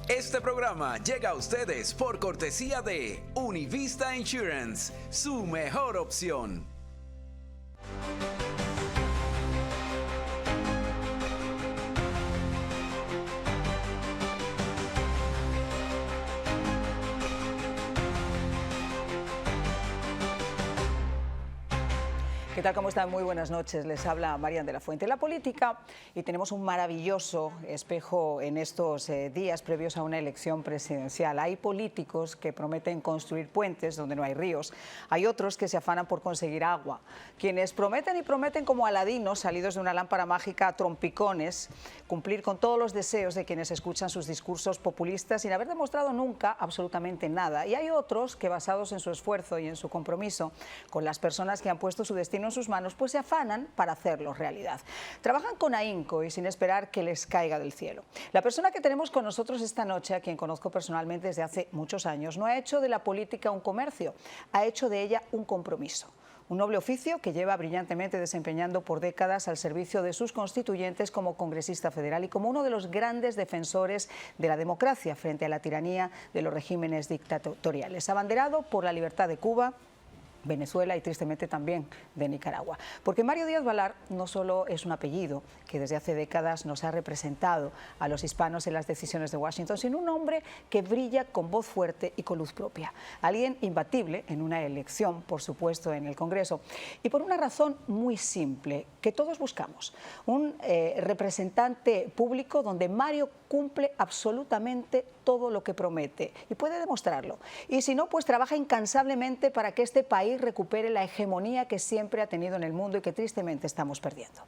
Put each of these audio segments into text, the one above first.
Este programa llega a ustedes por cortesía de Univista Insurance, su mejor opción. ¿Qué tal? ¿Cómo están? Muy buenas noches. Les habla Marian de la Fuente. La política, y tenemos un maravilloso espejo en estos días previos a una elección presidencial. Hay políticos que prometen construir puentes donde no hay ríos. Hay otros que se afanan por conseguir agua. Quienes prometen y prometen como aladinos salidos de una lámpara mágica a trompicones, cumplir con todos los deseos de quienes escuchan sus discursos populistas sin haber demostrado nunca absolutamente nada. Y hay otros que, basados en su esfuerzo y en su compromiso con las personas que han puesto su destino en sus manos, pues se afanan para hacerlo realidad. Trabajan con ahínco y sin esperar que les caiga del cielo. La persona que tenemos con nosotros esta noche, a quien conozco personalmente desde hace muchos años, no ha hecho de la política un comercio, ha hecho de ella un compromiso. Un noble oficio que lleva brillantemente desempeñando por décadas al servicio de sus constituyentes como congresista federal y como uno de los grandes defensores de la democracia frente a la tiranía de los regímenes dictatoriales. Abanderado por la libertad de Cuba, Venezuela y tristemente también de Nicaragua. Porque Mario Díaz-Balart no solo es un apellido que desde hace décadas nos ha representado a los hispanos en las decisiones de Washington, sino un hombre que brilla con voz fuerte y con luz propia. Alguien imbatible en una elección, por supuesto, en el Congreso. Y por una razón muy simple, que todos buscamos. Un representante público donde Mario cumple absolutamente todo lo que promete y puede demostrarlo. Y si no, pues trabaja incansablemente para que este país recupere la hegemonía que siempre ha tenido en el mundo y que tristemente estamos perdiendo.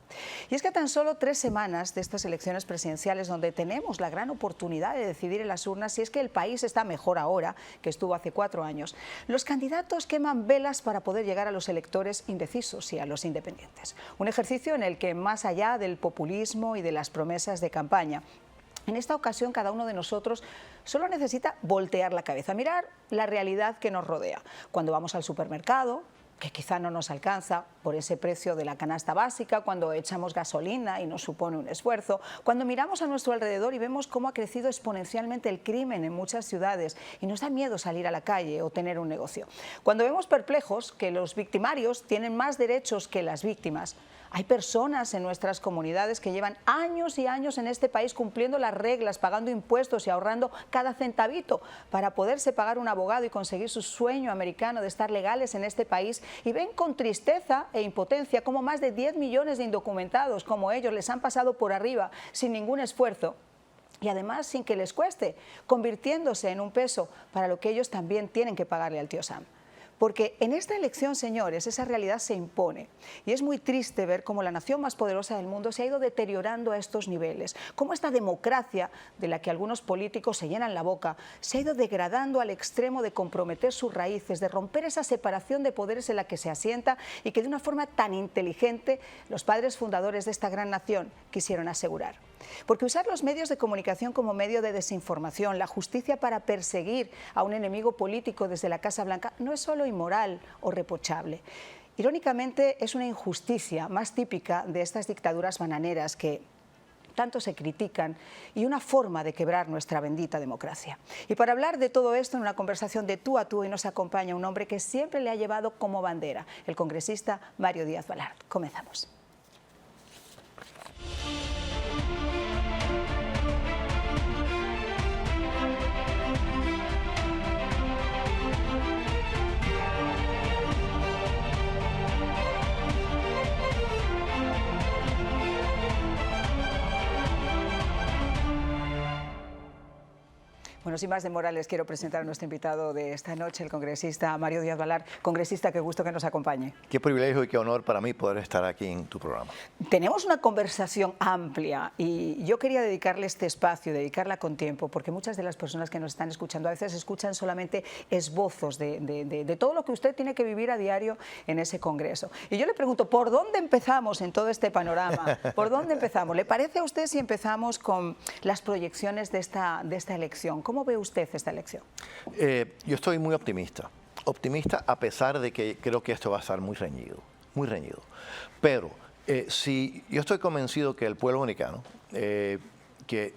Y es que a tan solo 3 semanas de estas elecciones presidenciales, donde tenemos la gran oportunidad de decidir en las urnas si es que el país está mejor ahora que estuvo hace 4 años, los candidatos queman velas para poder llegar a los electores indecisos y a los independientes. Un ejercicio en el que, más allá del populismo y de las promesas de campaña, en esta ocasión cada uno de nosotros solo necesita voltear la cabeza, mirar la realidad que nos rodea. Cuando vamos al supermercado, que quizá no nos alcanza por ese precio de la canasta básica, cuando echamos gasolina y nos supone un esfuerzo, cuando miramos a nuestro alrededor y vemos cómo ha crecido exponencialmente el crimen en muchas ciudades y nos da miedo salir a la calle o tener un negocio, cuando vemos perplejos que los victimarios tienen más derechos que las víctimas. Hay personas en nuestras comunidades que llevan años y años en este país cumpliendo las reglas, pagando impuestos y ahorrando cada centavito para poderse pagar un abogado y conseguir su sueño americano de estar legales en este país, y ven con tristeza e impotencia cómo más de 10 millones de indocumentados como ellos les han pasado por arriba sin ningún esfuerzo. Y además sin que les cueste, convirtiéndose en un peso para lo que ellos también tienen que pagarle al tío Sam. Porque en esta elección, señores, esa realidad se impone. Y es muy triste ver cómo la nación más poderosa del mundo se ha ido deteriorando a estos niveles. Cómo esta democracia, de la que algunos políticos se llenan la boca, se ha ido degradando al extremo de comprometer sus raíces, de romper esa separación de poderes en la que se asienta y que de una forma tan inteligente los padres fundadores de esta gran nación quisieron asegurar. Porque usar los medios de comunicación como medio de desinformación, la justicia para perseguir a un enemigo político desde la Casa Blanca, no es solo inmoral o reprochable. Irónicamente, es una injusticia más típica de estas dictaduras bananeras que tanto se critican y una forma de quebrar nuestra bendita democracia. Y para hablar de todo esto en una conversación de tú a tú, hoy nos acompaña un hombre que siempre le ha llevado como bandera, el congresista Mario Díaz-Balart. Comenzamos. Bueno, sin más demora, les quiero presentar a nuestro invitado de esta noche, el congresista Mario Díaz-Balart. Congresista, qué gusto que nos acompañe. Qué privilegio y qué honor para mí poder estar aquí en tu programa. Tenemos una conversación amplia y yo quería dedicarle este espacio, dedicarla con tiempo, porque muchas de las personas que nos están escuchando a veces escuchan solamente esbozos de todo lo que usted tiene que vivir a diario en ese Congreso. Y yo le pregunto, ¿por dónde empezamos en todo este panorama? ¿Por dónde empezamos? ¿Le parece a usted si empezamos con las proyecciones de esta elección? ¿Cómo ve usted esta elección? Yo estoy muy optimista. Optimista a pesar de que creo que esto va a estar muy reñido. Muy reñido. Pero si yo estoy convencido que el pueblo dominicano, que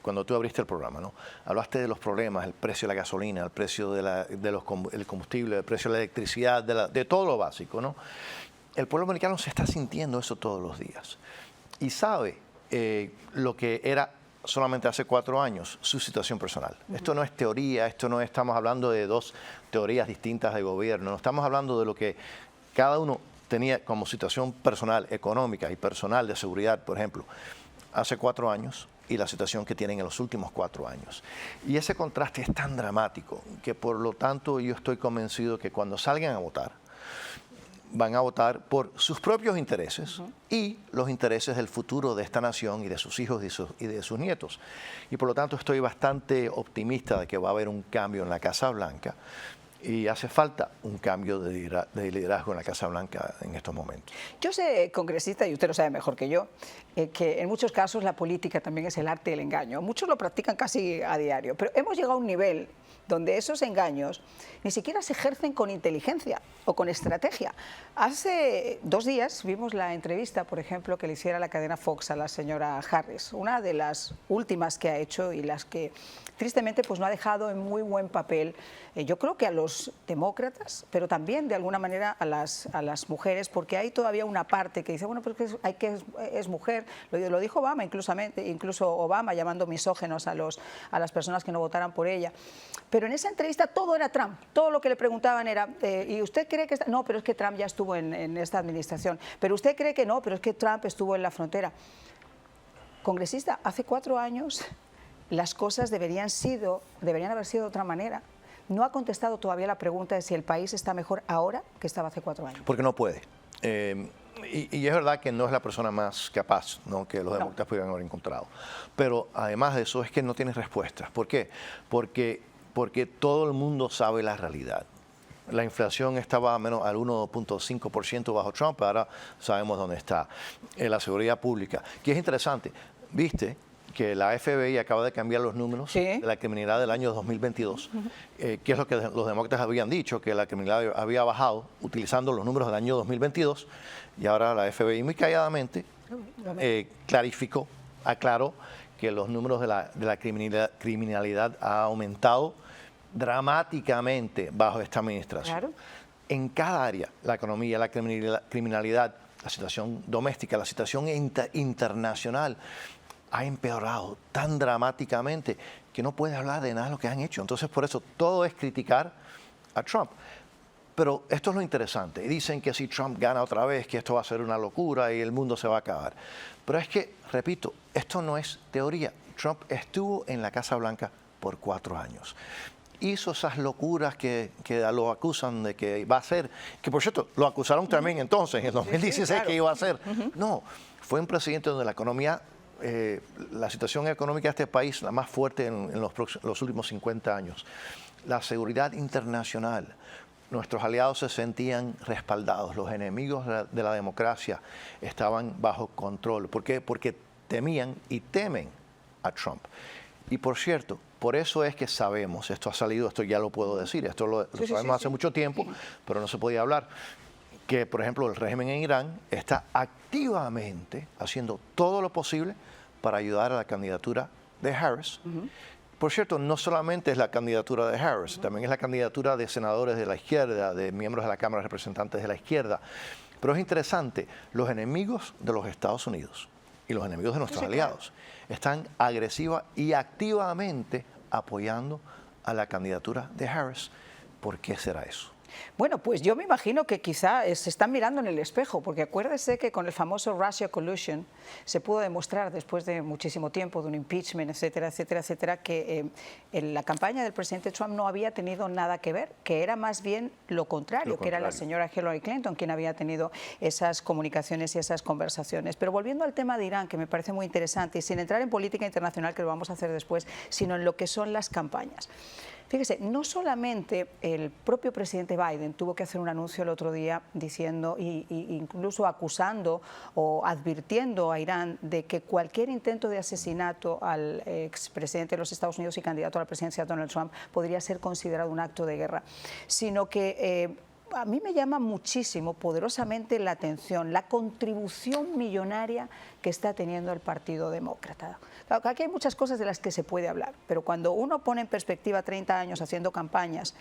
cuando tú abriste el programa, ¿no? Hablaste de los problemas, el precio de la gasolina, el precio del combustible, el precio de la electricidad, de todo lo básico, ¿no? El pueblo americano se está sintiendo eso todos los días y sabe lo que era solamente hace 4 años, su situación personal. Esto no es teoría, esto no estamos hablando de 2 teorías distintas de gobierno, no estamos hablando de lo que cada uno tenía como situación personal, económica y personal de seguridad, por ejemplo, hace 4 años y la situación que tienen en los últimos 4 años. Y ese contraste es tan dramático que por lo tanto yo estoy convencido que cuando salgan a votar, van a votar por sus propios intereses y los intereses del futuro de esta nación y de sus hijos y de sus nietos. Y por lo tanto estoy bastante optimista de que va a haber un cambio en la Casa Blanca y hace falta un cambio de liderazgo en la Casa Blanca en estos momentos. Yo sé, congresista, y usted lo sabe mejor que yo, que en muchos casos la política también es el arte del engaño. Muchos lo practican casi a diario, pero hemos llegado a un nivel donde esos engaños ni siquiera se ejercen con inteligencia o con estrategia. Hace 2 días vimos la entrevista, por ejemplo, que le hiciera la cadena Fox a la señora Harris, una de las últimas que ha hecho y las que tristemente pues no ha dejado en muy buen papel, yo creo que a los demócratas, pero también de alguna manera a las mujeres, porque hay todavía una parte que dice, bueno, pues que es mujer, lo dijo Obama, incluso Obama llamando misógenos a las personas que no votaran por ella. Pero en esa entrevista todo era Trump, todo lo que le preguntaban era, ¿y usted cree que no, pero es que Trump ya estuvo en esta administración, pero usted cree que no, pero es que Trump estuvo en la frontera? Congresista, hace 4 años las cosas deberían haber sido de otra manera. No ha contestado todavía la pregunta de si el país está mejor ahora que estaba hace 4 años. Porque no puede. Y es verdad que no es la persona más capaz, ¿no?, que los demócratas pudieran haber encontrado. Pero además de eso es que no tiene respuestas. ¿Por qué? Porque todo el mundo sabe la realidad. La inflación estaba menos al 1.5% bajo Trump, ahora sabemos dónde está. La seguridad pública, que es interesante. ¿Viste que la FBI acaba de cambiar los números de la criminalidad del año 2022, que es lo que los demócratas habían dicho, que la criminalidad había bajado utilizando los números del año 2022, y ahora la FBI muy calladamente aclaró que los números de la criminalidad ha aumentado dramáticamente bajo esta administración. Claro. En cada área, la economía, la criminalidad, la situación doméstica, la situación internacional, ha empeorado tan dramáticamente que no puede hablar de nada de lo que han hecho. Entonces, por eso, todo es criticar a Trump. Pero esto es lo interesante. Dicen que si Trump gana otra vez, que esto va a ser una locura y el mundo se va a acabar. Pero es que, repito, esto no es teoría. Trump estuvo en la Casa Blanca por 4 años. Hizo esas locuras que lo acusan de que va a hacer, que por cierto, lo acusaron también entonces, en el 2016, claro, que iba a hacer. No, fue un presidente donde la economía, la situación económica de este país, la más fuerte en los últimos 50 años. La seguridad internacional, nuestros aliados se sentían respaldados, los enemigos de la democracia estaban bajo control. ¿Por qué? Porque temían y temen a Trump. Y por cierto, por eso es que sabemos, esto ha salido, esto ya lo puedo decir, esto lo sabemos hace mucho tiempo, pero no se podía hablar, que por ejemplo el régimen en Irán está activamente haciendo todo lo posible para ayudar a la candidatura de Harris. Por cierto, no solamente es la candidatura de Harris, también es la candidatura de senadores de la izquierda, de miembros de la Cámara de Representantes de la izquierda. Pero es interesante, los enemigos de los Estados Unidos y los enemigos de nuestros aliados están agresiva y activamente apoyando a la candidatura de Harris. ¿Por qué será eso? Bueno, pues yo me imagino que quizá se están mirando en el espejo, porque acuérdese que con el famoso Russia Collusion se pudo demostrar después de muchísimo tiempo de un impeachment, etcétera, etcétera, etcétera, que en la campaña del presidente Trump no había tenido nada que ver, que era más bien lo contrario, que era la señora Hillary Clinton quien había tenido esas comunicaciones y esas conversaciones. Pero volviendo al tema de Irán, que me parece muy interesante, y sin entrar en política internacional, que lo vamos a hacer después, sino en lo que son las campañas. Fíjese, no solamente el propio presidente Biden tuvo que hacer un anuncio el otro día diciendo, incluso acusando o advirtiendo a Irán de que cualquier intento de asesinato al expresidente de los Estados Unidos y candidato a la presidencia Donald Trump podría ser considerado un acto de guerra, sino que a mí me llama muchísimo, poderosamente la atención, la contribución millonaria que está teniendo el Partido Demócrata. Claro, aquí hay muchas cosas de las que se puede hablar, pero cuando uno pone en perspectiva 30 años haciendo campañas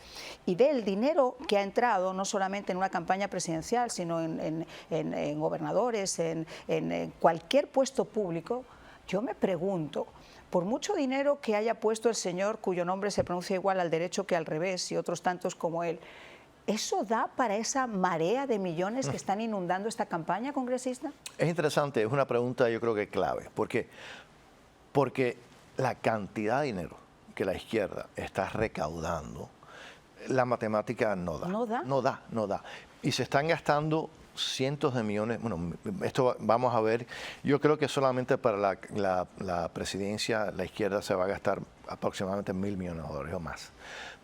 y ve el dinero que ha entrado, no solamente en una campaña presidencial, sino en gobernadores, en cualquier puesto público, yo me pregunto, por mucho dinero que haya puesto el señor cuyo nombre se pronuncia igual al derecho que al revés y otros tantos como él, ¿eso da para esa marea de millones que están inundando esta campaña, congresista? Es interesante, es una pregunta yo creo que clave, porque la cantidad de dinero que la izquierda está recaudando, la matemática no da. No da. Y se están gastando cientos de millones, bueno, esto vamos a ver, yo creo que solamente para la presidencia la izquierda se va a gastar aproximadamente $1.000 millones o más.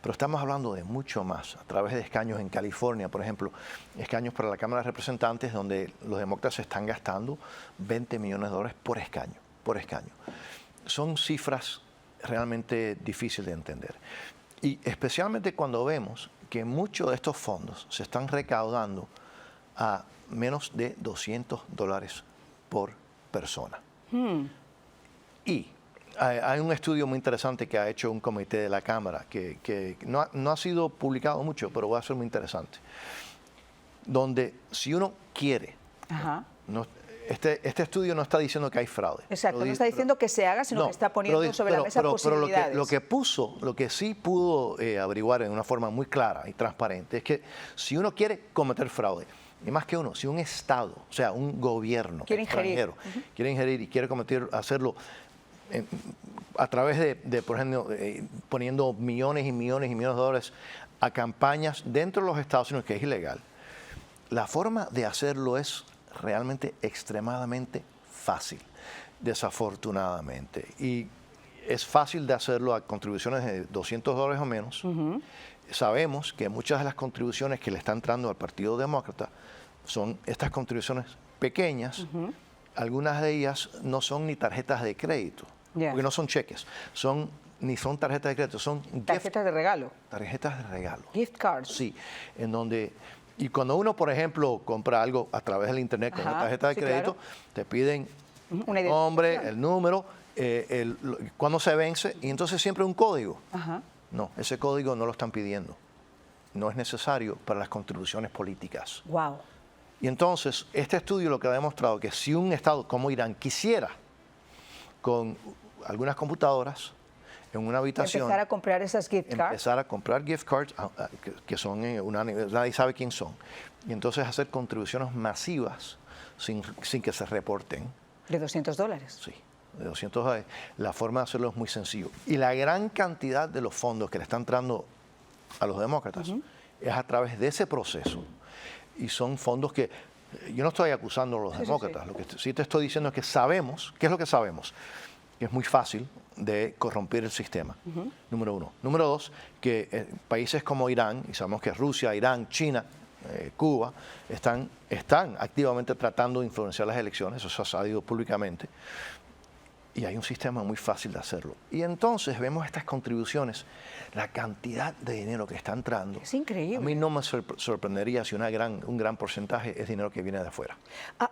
Pero estamos hablando de mucho más, a través de escaños en California, por ejemplo, escaños para la Cámara de Representantes, donde los demócratas están gastando $20 millones por escaño. Son cifras realmente difíciles de entender. Y especialmente cuando vemos que muchos de estos fondos se están recaudando a menos de $200 por persona. Y hay un estudio muy interesante que ha hecho un comité de la Cámara, que no ha sido publicado mucho, pero va a ser muy interesante, donde si uno quiere, este estudio no está diciendo que hay fraude. Exacto, no está diciendo que se haga, sino que está poniendo sobre la mesa posibilidades. Pero lo que sí pudo averiguar en una forma muy clara y transparente es que si uno quiere cometer fraude, y más que uno, si un Estado, o sea, un gobierno extranjero, quiere ingerir y quiere hacerlo a través de, por ejemplo, poniendo millones y millones y millones de dólares a campañas dentro de los Estados Unidos, que es ilegal, la forma de hacerlo es realmente extremadamente fácil, desafortunadamente. Y es fácil de hacerlo a contribuciones de $200 o menos. Sabemos que muchas de las contribuciones que le están entrando al Partido Demócrata son estas contribuciones pequeñas. Algunas de ellas no son ni tarjetas de crédito, porque no son cheques, ni son tarjetas de crédito, son tarjetas de regalo. Tarjetas de regalo. Gift cards. Sí, en donde... Y cuando uno, por ejemplo, compra algo a través del internet con una tarjeta de crédito, te piden el nombre, el número, cuándo se vence, y entonces siempre un código. No, ese código no lo están pidiendo. No es necesario para las contribuciones políticas. Wow. Y entonces, este estudio lo que ha demostrado que si un Estado como Irán quisiera, con algunas computadoras, en una habitación... Empezar a comprar esas gift cards. Empezar a comprar gift cards, que son nadie sabe quién son. Y entonces hacer contribuciones masivas sin que se reporten. ¿De $200? Sí, de $200. La forma de hacerlo es muy sencillo. Y la gran cantidad de los fondos que le están entrando a los demócratas es a través de ese proceso. Y son fondos que... Yo no estoy acusando a los demócratas. Lo que sí te estoy diciendo es que sabemos... ¿Qué es lo que sabemos? Que es muy fácil de corromper el sistema, número uno. Número dos, que países como Irán, y sabemos que Rusia, Irán, China, Cuba, están activamente tratando de influenciar las elecciones, eso se ha sabido públicamente, y hay un sistema muy fácil de hacerlo. Y entonces vemos estas contribuciones, la cantidad de dinero que está entrando. Es increíble. A mí no me sorprendería si un gran porcentaje es dinero que viene de afuera.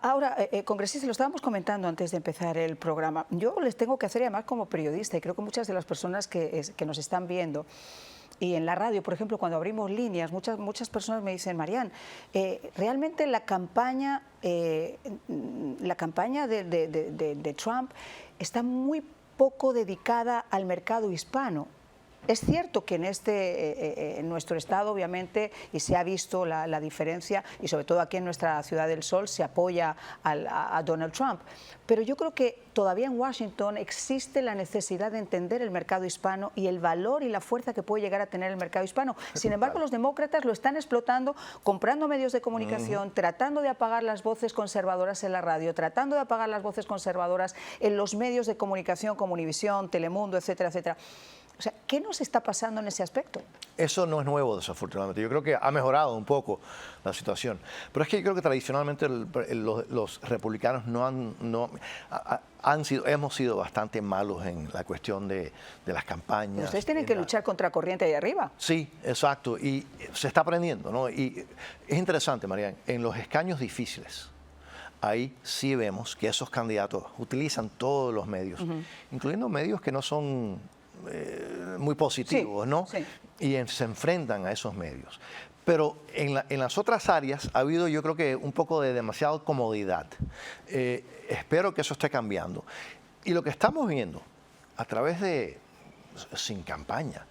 Ahora, congresista, lo estábamos comentando antes de empezar el programa. Yo les tengo que hacer, además como periodista, y creo que muchas de las personas que nos están viendo, y en la radio, por ejemplo, cuando abrimos líneas, muchas personas me dicen, Marian, realmente la campaña de Trump está muy poco dedicada al mercado hispano. Es cierto que en nuestro estado, obviamente, y se ha visto la diferencia, y sobre todo aquí en nuestra Ciudad del Sol, se apoya a Donald Trump. Pero yo creo que todavía en Washington existe la necesidad de entender el mercado hispano y el valor y la fuerza que puede llegar a tener el mercado hispano. Sin embargo, los demócratas lo están explotando, comprando medios de comunicación, tratando de apagar las voces conservadoras en la radio, tratando de apagar las voces conservadoras en los medios de comunicación como Univisión, Telemundo, etcétera, etcétera. O sea, ¿qué nos está pasando en ese aspecto? Eso no es nuevo, desafortunadamente. Yo creo que ha mejorado un poco la situación. Pero es que yo creo que tradicionalmente los republicanos hemos sido bastante malos en la cuestión de las campañas. Ustedes tienen que luchar contra corriente ahí arriba. Sí, exacto. Y se está aprendiendo, ¿no? Y es interesante, Marian, en los escaños difíciles, ahí sí vemos que esos candidatos utilizan todos los medios, incluyendo medios que no son muy positivos, sí, ¿no? Sí. Y se enfrentan a esos medios. Pero en las otras áreas ha habido, yo creo que un poco de demasiada comodidad. Espero que eso esté cambiando. Y lo que estamos viendo a través sin campaña,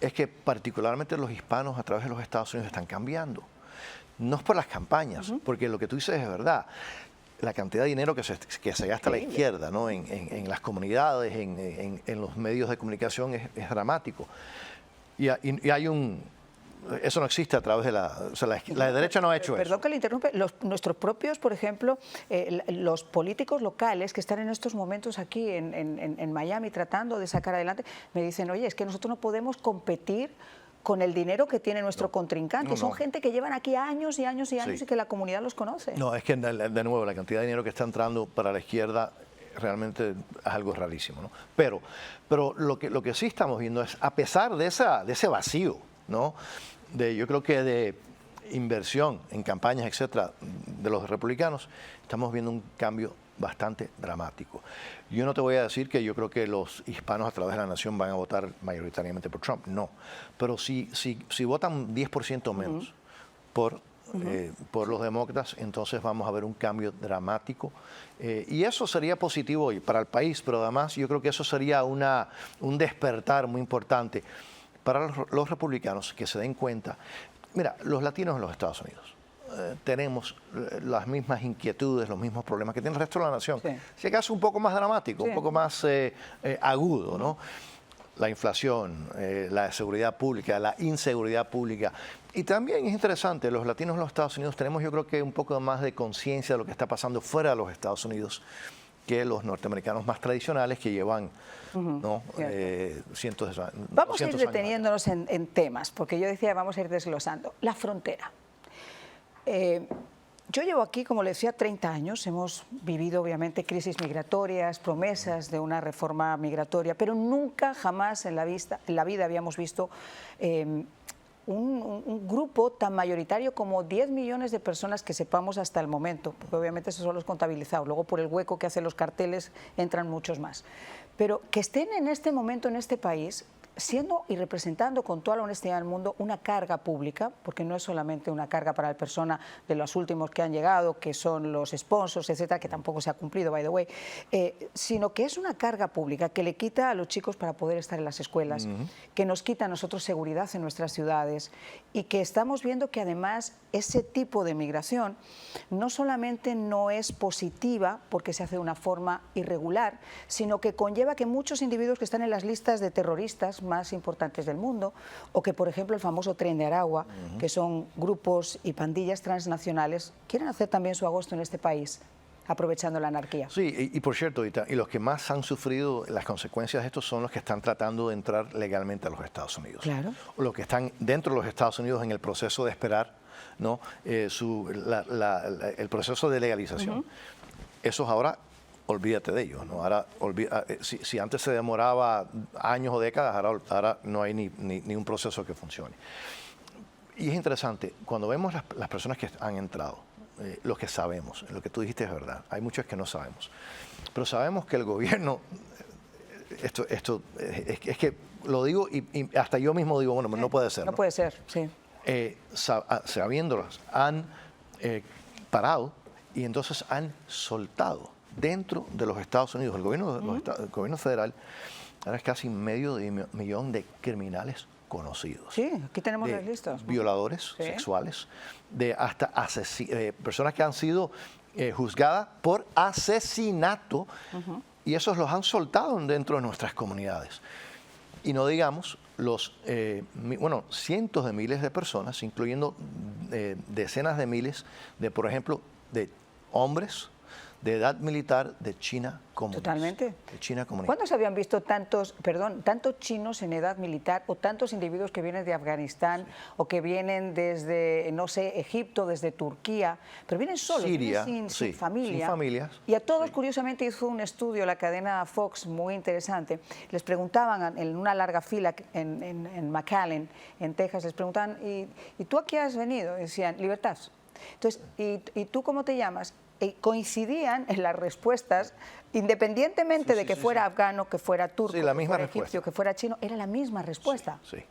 es que particularmente los hispanos a través de los Estados Unidos están cambiando. No es por las campañas, porque lo que tú dices es verdad. La cantidad de dinero que se gasta a la izquierda, ¿no? en las comunidades, en los medios de comunicación es dramático. Y hay eso no existe a través de la derecha no ha hecho eso. Perdón que le interrumpe. Nuestros propios, por ejemplo, los políticos locales que están en estos momentos aquí en Miami tratando de sacar adelante, me dicen, oye, es que nosotros no podemos competir con el dinero que tiene nuestro contrincante. Son gente que llevan aquí años y años y años y que la comunidad los conoce. No, es que de nuevo la cantidad de dinero que está entrando para la izquierda realmente es algo rarísimo, ¿no? Pero lo que sí estamos viendo es, a pesar de ese vacío, ¿no? Yo creo que de inversión en campañas, etcétera, de los republicanos, estamos viendo un cambio bastante dramático. Yo no te voy a decir que yo creo que los hispanos a través de la nación van a votar mayoritariamente por Trump, no. Pero si votan 10% menos por los demócratas, entonces vamos a ver un cambio dramático. Y eso sería positivo para el país, pero además yo creo que eso sería un despertar muy importante para los republicanos que se den cuenta. Mira, los latinos en los Estados Unidos tenemos las mismas inquietudes, los mismos problemas que tiene el resto de la nación. Sí. Si acaso un poco más dramático, un poco más agudo, ¿no? La inflación, la seguridad pública, la inseguridad pública. Y también es interesante, los latinos en los Estados Unidos tenemos yo creo que un poco más de conciencia de lo que está pasando fuera de los Estados Unidos que los norteamericanos más tradicionales que llevan ¿no? Cientos de años. Vamos a ir deteniéndonos en temas, porque yo decía vamos a ir desglosando. La frontera. Yo llevo aquí, como le decía, 30 años. Hemos vivido, obviamente, crisis migratorias, promesas de una reforma migratoria, pero nunca, jamás en la vida habíamos visto un grupo tan mayoritario como 10 millones de personas que sepamos hasta el momento, porque obviamente esos son los contabilizados. Luego, por el hueco que hacen los carteles, entran muchos más. Pero que estén en este momento en este país siendo y representando con toda la honestidad del mundo una carga pública, porque no es solamente una carga para la persona de los últimos que han llegado, que son los sponsors, etcétera, que tampoco se ha cumplido, by the way, sino que es una carga pública que le quita a los chicos para poder estar en las escuelas, que nos quita a nosotros seguridad en nuestras ciudades y que estamos viendo que además ese tipo de migración no solamente no es positiva porque se hace de una forma irregular, sino que conlleva que muchos individuos que están en las listas de terroristas más importantes del mundo, o que por ejemplo el famoso Tren de Aragua, que son grupos y pandillas transnacionales, quieren hacer también su agosto en este país, aprovechando la anarquía. Sí, y por cierto, y los que más han sufrido las consecuencias de esto son los que están tratando de entrar legalmente a los Estados Unidos. Claro. O los que están dentro de los Estados Unidos en el proceso de esperar, ¿no? El proceso de legalización. Esos ahora, olvídate de ellos, ¿no? Ahora, si antes se demoraba años o décadas, ahora no hay ni un proceso que funcione. Y es interesante, cuando vemos las personas que han entrado, los que sabemos, lo que tú dijiste es verdad, hay muchos que no sabemos, pero sabemos que el gobierno, esto es que lo digo y hasta yo mismo digo, bueno, no puede ser. No puede ser, sí. Sabiéndolas, han parado y entonces han soltado dentro de los Estados Unidos, el gobierno federal, ahora es casi medio millón de criminales conocidos. Sí, aquí tenemos las listas. Violadores sexuales, de hasta personas que han sido juzgadas por asesinato y esos los han soltado dentro de nuestras comunidades. Y no digamos cientos de miles de personas, incluyendo decenas de miles de, por ejemplo, de hombres, de edad militar de China comunista. Totalmente. De China comunista. ¿Cuándo se habían visto tantos chinos en edad militar o tantos individuos que vienen de Afganistán o que vienen desde, no sé, Egipto, desde Turquía, pero vienen solos, Siria, vienen sin familia? sin familias. Y a todos, curiosamente, hizo un estudio la cadena Fox muy interesante. Les preguntaban en una larga fila en McAllen, en Texas, les preguntaban, ¿y tú a qué has venido? Y decían, libertad. Entonces, ¿y tú cómo te llamas? Y coincidían en las respuestas, independientemente de que fuera afgano, que fuera turco, la que misma fuera respuesta. egipcio, que fuera chino, era la misma respuesta. Sí.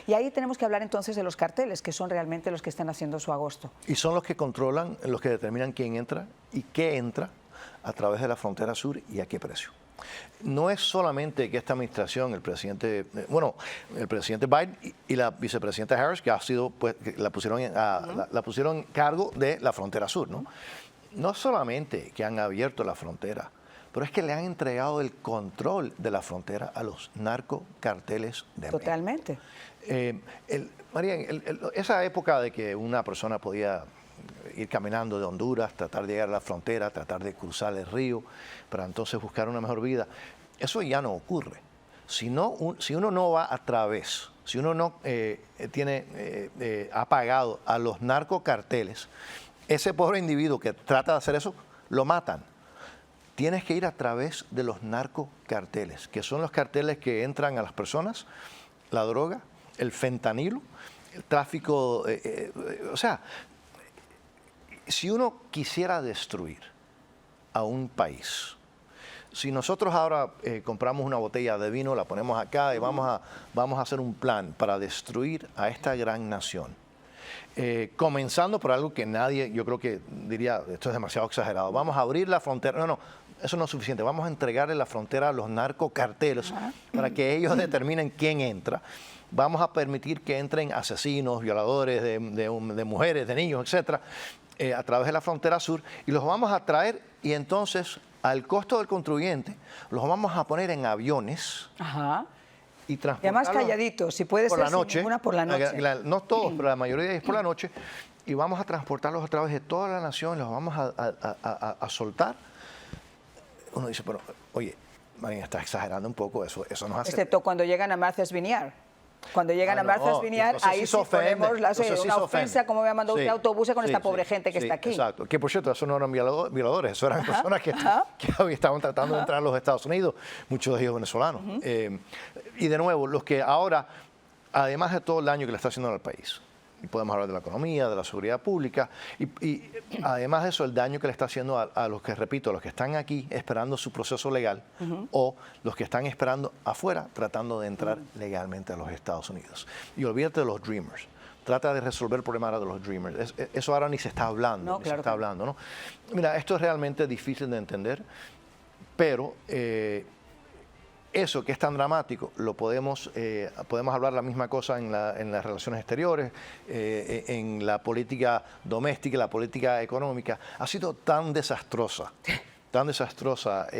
Y ahí tenemos que hablar entonces de los carteles, que son realmente los que están haciendo su agosto. Y son los que controlan, los que determinan quién entra y qué entra a través de la frontera sur y a qué precio. No es solamente que esta administración, el presidente Biden y la vicepresidenta Harris, que ha sido, pues, que la pusieron en cargo de la frontera sur, ¿no? No solamente que han abierto la frontera, pero es que le han entregado el control de la frontera a los narcocarteles de México. Totalmente. María, esa época de que una persona podía ir caminando de Honduras, tratar de llegar a la frontera, tratar de cruzar el río, para entonces buscar una mejor vida, eso ya no ocurre. Si uno no va a través, si uno no ha pagado a los narcocarteles, ese pobre individuo que trata de hacer eso, lo matan. Tienes que ir a través de los narcocarteles, que son los carteles que entran a las personas, la droga, el fentanilo, el tráfico, o sea, si uno quisiera destruir a un país, si nosotros ahora compramos una botella de vino, la ponemos acá y vamos a hacer un plan para destruir a esta gran nación, comenzando por algo que nadie, yo creo que diría, esto es demasiado exagerado, vamos a abrir la frontera, no, eso no es suficiente, vamos a entregarle la frontera a los narcocarteles para que ellos determinen quién entra. Vamos a permitir que entren asesinos, violadores de mujeres, de niños, etcétera, a través de la frontera sur, y los vamos a traer, y entonces al costo del contribuyente los vamos a poner en aviones. Y además calladitos, si puede ser sin ninguna por la noche. No todos, pero la mayoría es por la noche, y vamos a transportarlos a través de toda la nación, los vamos a soltar. Uno dice, pero oye, María, está exagerando un poco, eso no hace. Excepto cuando llegan a Martha's Vineyard. Cuando llegan a Martha's Vineyard, ahí sí ponemos una ofensa, como me mandado usted autobuses con esta pobre gente que está aquí. Exacto, que por cierto, eso no eran violadores, eso eran personas que estaban tratando de entrar a los Estados Unidos, muchos de ellos venezolanos. Y de nuevo, los que ahora, además de todo el daño que le está haciendo al país, y podemos hablar de la economía, de la seguridad pública, y además de eso, el daño que le está haciendo a los que, repito, a los que están aquí esperando su proceso legal, o los que están esperando afuera tratando de entrar legalmente a los Estados Unidos. Y olvídate de los Dreamers. Trata de resolver el problema de los Dreamers. Eso ahora ni se está hablando. No, claro, ¿no? Mira, esto es realmente difícil de entender, pero eso que es tan dramático, lo podemos hablar la misma cosa en las relaciones exteriores, en la política doméstica, la política económica. Ha sido tan desastrosa.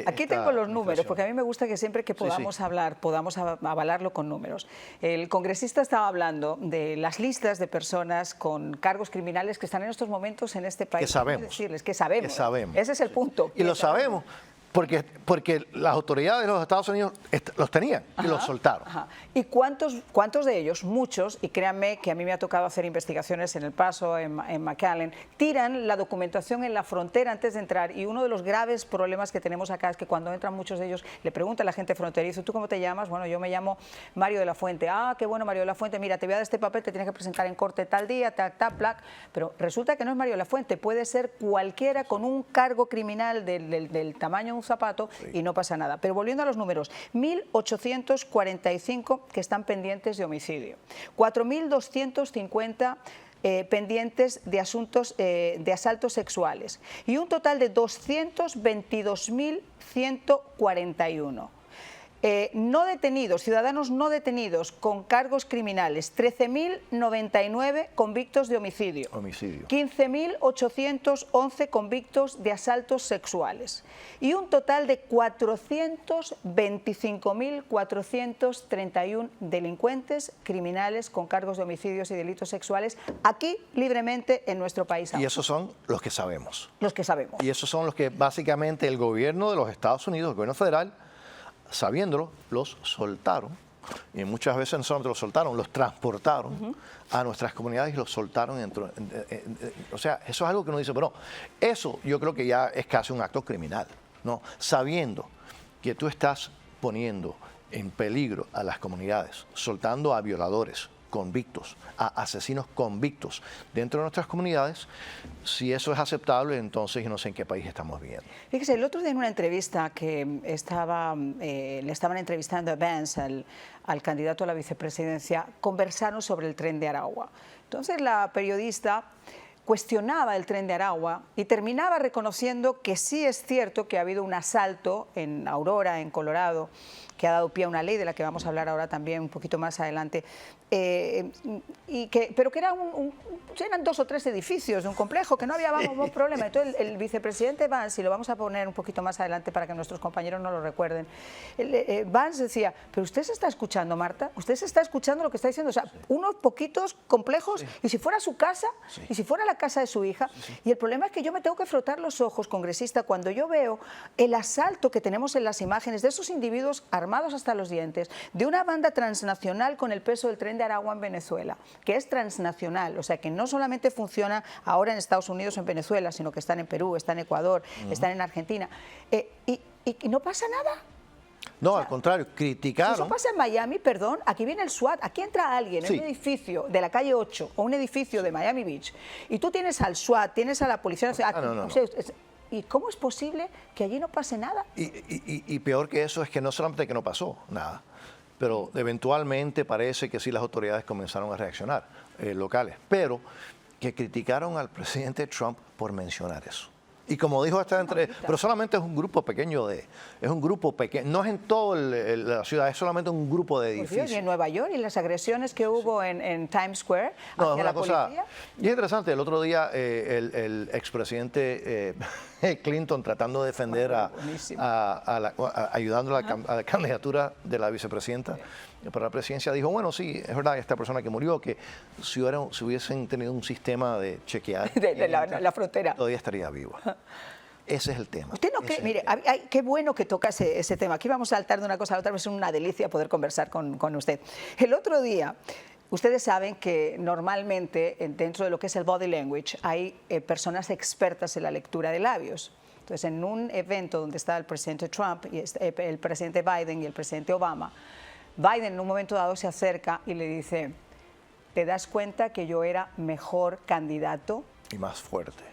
Aquí tengo los números, porque a mí me gusta que siempre que podamos hablar, podamos avalarlo con números. El congresista estaba hablando de las listas de personas con cargos criminales que están en estos momentos en este país. Que sabemos. Decirles que sabemos. Ese es el punto. Y lo sabemos. Porque las autoridades de los Estados Unidos los tenían y los soltaron. ¿Y cuántos de ellos, muchos, y créanme que a mí me ha tocado hacer investigaciones en El Paso, en McAllen, tiran la documentación en la frontera antes de entrar? Y uno de los graves problemas que tenemos acá es que cuando entran muchos de ellos, le pregunta a la gente fronterizo, ¿tú cómo te llamas? Bueno, yo me llamo Mario de la Fuente. Ah, qué bueno, Mario de la Fuente, mira, te voy a dar este papel, te tienes que presentar en corte tal día, plac. Pero resulta que no es Mario de la Fuente, puede ser cualquiera con un cargo criminal del tamaño de un zapato y no pasa nada. Pero volviendo a los números, 1.845 que están pendientes de homicidio, 4.250 pendientes de asuntos de asaltos sexuales y un total de 222.141. no detenidos, ciudadanos no detenidos con cargos criminales, 13.099 convictos de homicidio. 15.811 convictos de asaltos sexuales y un total de 425.431 delincuentes criminales con cargos de homicidios y delitos sexuales aquí libremente en nuestro país. Y esos son los que sabemos. Los que sabemos. Y esos son los que básicamente el gobierno de los Estados Unidos, el gobierno federal, sabiéndolo, los soltaron. Y muchas veces no solamente los soltaron, los transportaron a nuestras comunidades y los soltaron. O sea, eso es algo que uno dice, pero eso yo creo que ya es casi un acto criminal, ¿no? Sabiendo que tú estás poniendo en peligro a las comunidades, soltando a violadores convictos, a asesinos convictos dentro de nuestras comunidades, si eso es aceptable, entonces yo no sé en qué país estamos viviendo. Fíjese, el otro día en una entrevista que le estaban entrevistando a Vance, al candidato a la vicepresidencia, conversaron sobre el tren de Aragua. Entonces la periodista cuestionaba el tren de Aragua y terminaba reconociendo que sí es cierto que ha habido un asalto en Aurora, en Colorado, que ha dado pie a una ley de la que vamos a hablar ahora también un poquito más adelante, pero que eran 2 o 3 edificios de un complejo, que no había un problema. Entonces el vicepresidente Vance, y lo vamos a poner un poquito más adelante para que nuestros compañeros no lo recuerden, Vance decía, pero usted se está escuchando, Marta, usted se está escuchando lo que está diciendo, o sea, unos poquitos complejos, y si fuera su casa, y si fuera la casa de su hija, y el problema es que yo me tengo que frotar los ojos, congresista, cuando yo veo el asalto que tenemos en las imágenes de esos individuos armados hasta los dientes, de una banda transnacional con el peso del tren de Aragua en Venezuela, que es transnacional, o sea que no solamente funciona ahora en Estados Unidos o en Venezuela, sino que están en Perú, están en Ecuador, están en Argentina, y no pasa nada. No, o sea, al contrario, criticaron. Si eso pasa en Miami, perdón, aquí viene el SWAT, aquí entra alguien en un edificio de la calle 8 o un edificio de Miami Beach, y tú tienes al SWAT, tienes a la policía, ¿y cómo es posible que allí no pase nada? Y peor que eso es que no solamente que no pasó nada, pero eventualmente parece que sí las autoridades comenzaron a reaccionar, locales, pero que criticaron al presidente Trump por mencionar eso. Y como dijo esta entrevista, pero solamente es un grupo pequeño no es en toda la ciudad, es solamente un grupo de edificios. Y en Nueva York, y las agresiones que hubo en Times Square hacia la policía. Y es interesante, el otro día el expresidente Clinton, tratando de defender ayudando a la candidatura de la vicepresidenta para la presidencia, dijo, bueno, sí, es verdad, esta persona que murió, que si hubiesen tenido un sistema de chequear de la frontera, todavía estaría viva. Ese es el tema. Usted no cree, mire, qué bueno que toca ese tema. Aquí vamos a saltar de una cosa a la otra, es una delicia poder conversar con usted. El otro día, ustedes saben que normalmente dentro de lo que es el body language hay personas expertas en la lectura de labios. Entonces, en un evento donde está el presidente Trump, y el presidente Biden y el presidente Obama, Biden en un momento dado se acerca y le dice, ¿te das cuenta que yo era mejor candidato? Y más fuerte.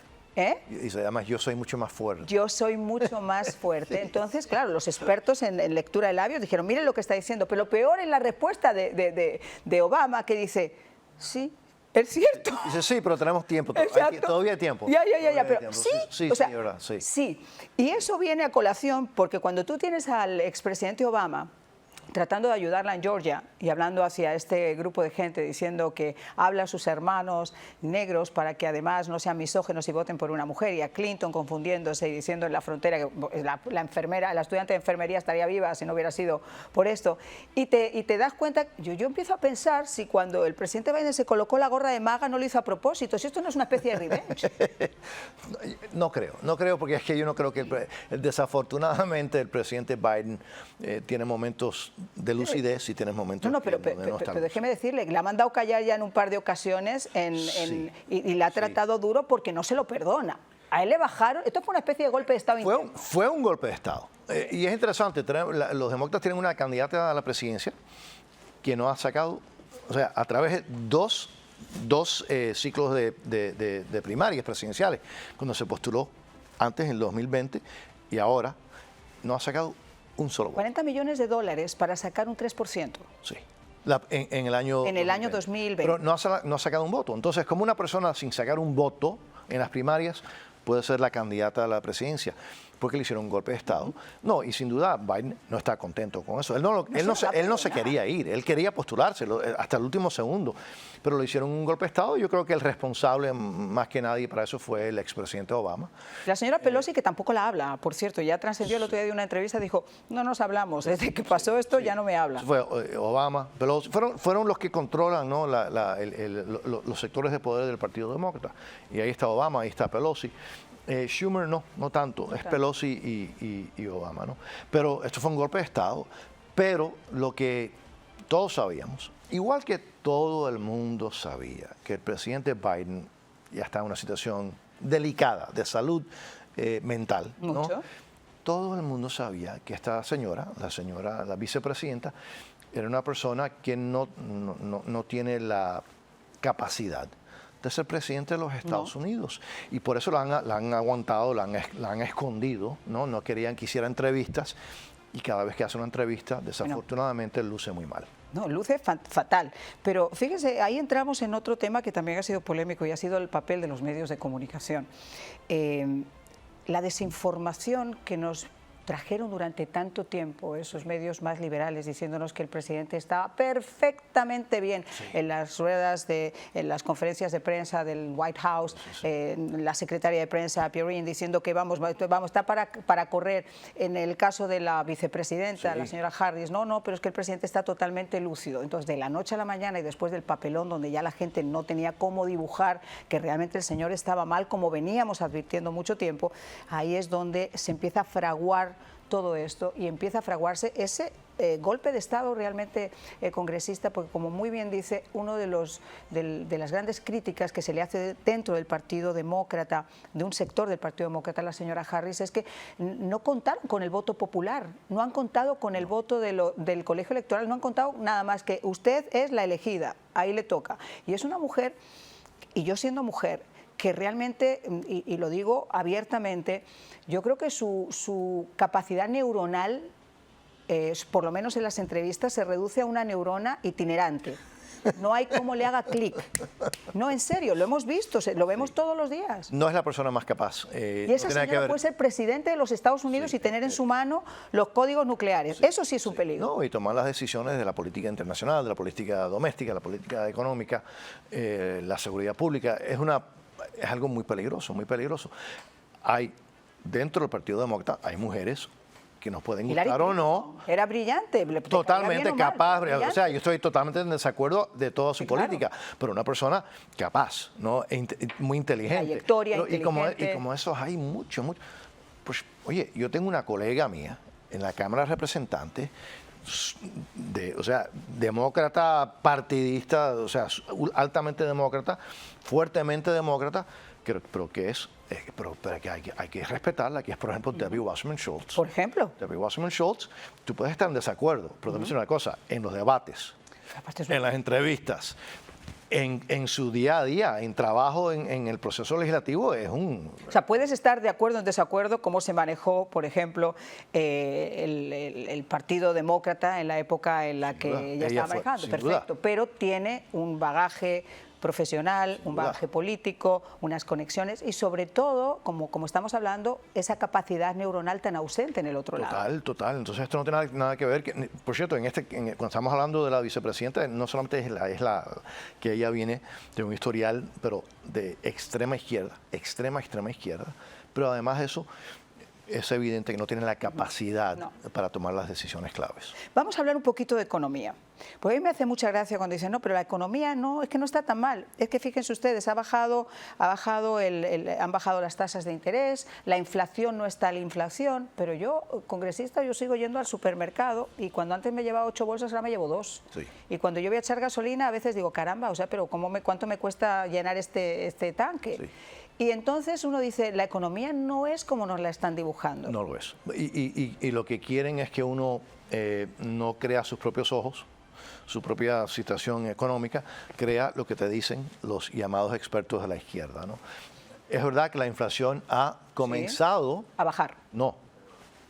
Y dice, además, yo soy mucho más fuerte. Yo soy mucho más fuerte. Entonces, claro, los expertos en lectura de labios dijeron, miren lo que está diciendo, pero lo peor es la respuesta de Obama, que dice, sí, es cierto. Dice, sí, pero tenemos tiempo, todavía hay tiempo. Ya, pero sí, o sea, verdad, sí. Sí, y eso viene a colación porque cuando tú tienes al expresidente Obama tratando de ayudarla en Georgia y hablando hacia este grupo de gente diciendo que habla a sus hermanos negros para que además no sean misóginos y voten por una mujer, y a Clinton confundiéndose y diciendo en la frontera que la estudiante de enfermería estaría viva si no hubiera sido por esto, y te das cuenta, yo empiezo a pensar si cuando el presidente Biden se colocó la gorra de MAGA no lo hizo a propósito, si esto no es una especie de revenge. No creo, porque es que yo no creo que desafortunadamente el presidente Biden tiene momentos de lucidez y tienes momentos pero déjeme decirle, le ha mandado callar ya en un par de ocasiones y le ha tratado duro porque no se lo perdona. A él le bajaron, esto fue una especie de golpe de Estado interno. Fue un golpe de Estado. Y es interesante, los demócratas tienen una candidata a la presidencia que no ha sacado, o sea, a través de dos ciclos de primarias presidenciales, cuando se postuló antes en el 2020 y ahora, no ha sacado un solo voto. $40 millones para sacar un 3%. Sí. En el año 2020. Pero no ha sacado un voto. Entonces, como una persona sin sacar un voto en las primarias puede ser la candidata a la presidencia. porque le hicieron un golpe de Estado. No, y sin duda Biden no está contento con eso. Él no se quería ir, él quería postularse hasta el último segundo, pero le hicieron un golpe de Estado. Yo creo que el responsable más que nadie para eso fue el expresidente Obama. La señora Pelosi, que tampoco la habla, por cierto, ya trascendió el otro día de una entrevista, dijo, no nos hablamos, desde que pasó esto ya no me habla. Fue Obama, Pelosi, fueron los que controlan, ¿no?, los sectores de poder del Partido Demócrata. Y ahí está Obama, ahí está Pelosi. Schumer no tanto, es Pelosi y Obama, ¿no? Pero esto fue un golpe de Estado. Pero lo que todos sabíamos, igual que todo el mundo sabía, que el presidente Biden ya está en una situación delicada de salud mental, ¿no? Mucho. Todo el mundo sabía que esta señora, la vicepresidenta, era una persona que no tiene la capacidad de ser presidente de los Estados Unidos. Y por eso la han aguantado, la han escondido, ¿no? No querían que hiciera entrevistas, y cada vez que hace una entrevista, desafortunadamente, luce muy mal. No, luce fatal. Pero fíjese, ahí entramos en otro tema que también ha sido polémico y ha sido el papel de los medios de comunicación. La desinformación que nos trajeron durante tanto tiempo esos medios más liberales diciéndonos que el presidente estaba perfectamente bien en las ruedas, en las conferencias de prensa del White House, la secretaria de prensa Pierine diciendo que está para correr. En el caso de la vicepresidenta, la señora Harris, no, pero es que el presidente está totalmente lúcido. Entonces, de la noche a la mañana y después del papelón donde ya la gente no tenía cómo dibujar que realmente el señor estaba mal, como veníamos advirtiendo mucho tiempo, ahí es donde se empieza a fraguar todo esto y empieza a fraguarse ese golpe de Estado realmente congresista, porque como muy bien dice, uno de las grandes críticas que se le hace dentro del Partido Demócrata, de un sector del Partido Demócrata a la señora Harris, es que no contaron con el voto popular, no han contado con el voto del colegio electoral, no han contado nada más que usted es la elegida, ahí le toca. Y es una mujer, y yo siendo mujer, que realmente, y lo digo abiertamente, yo creo que su capacidad neuronal, por lo menos en las entrevistas, se reduce a una neurona itinerante. No hay cómo le haga clic. No, en serio, lo hemos visto, lo vemos todos los días. No es la persona más capaz. Y esa señora puede ser presidente de los Estados Unidos y tener en su mano los códigos nucleares. Eso sí es un peligro. No, y tomar las decisiones de la política internacional, de la política doméstica, la política económica, la seguridad pública. Es algo muy peligroso, muy peligroso. Dentro del Partido Demócrata hay mujeres que nos pueden gustar o no. Era brillante. Totalmente capaz. O sea, yo estoy totalmente en desacuerdo de toda su política, pero una persona capaz, ¿no? Muy inteligente. Trayectoria, inteligente. Y como esos hay mucho. Pues, oye, yo tengo una colega mía en la Cámara de Representantes, o sea, demócrata partidista, o sea, altamente demócrata, fuertemente demócrata, pero que hay que respetarla, que es, por ejemplo, Debbie Wasserman Schultz. Por ejemplo. Debbie Wasserman Schultz, tú puedes estar en desacuerdo, pero te voy a decir una cosa, en los debates, en las entrevistas, en su día a día, en trabajo en el proceso legislativo, es un... O sea, puedes estar de acuerdo o en desacuerdo cómo se manejó, por ejemplo, el Partido Demócrata en la época en la que ella estaba manejando, perfecto, pero tiene un bagaje profesional, un bagaje político, unas conexiones y sobre todo, como estamos hablando, esa capacidad neuronal tan ausente en el otro lado. Total. Entonces esto no tiene nada que ver. Por cierto, cuando estamos hablando de la vicepresidenta, no solamente es que ella viene de un historial, pero de extrema izquierda, extrema izquierda, pero además de eso, es evidente que no tiene la capacidad para tomar las decisiones claves. Vamos a hablar un poquito de economía. Pues a mí me hace mucha gracia cuando dicen, no, pero la economía no, es que no está tan mal. Es que fíjense ustedes, han bajado las tasas de interés, la inflación no está la inflación, pero yo, congresista, yo sigo yendo al supermercado y cuando antes me llevaba 8 bolsas, ahora me llevo 2. Sí. Y cuando yo voy a echar gasolina, a veces digo, caramba, o sea, pero ¿cuánto me cuesta llenar este tanque? Sí. Y entonces uno dice, la economía no es como nos la están dibujando. No lo es. Y lo que quieren es que uno no crea sus propios ojos, su propia situación económica, crea lo que te dicen los llamados expertos de la izquierda, ¿no? Es verdad que la inflación ha comenzado... a bajar. No,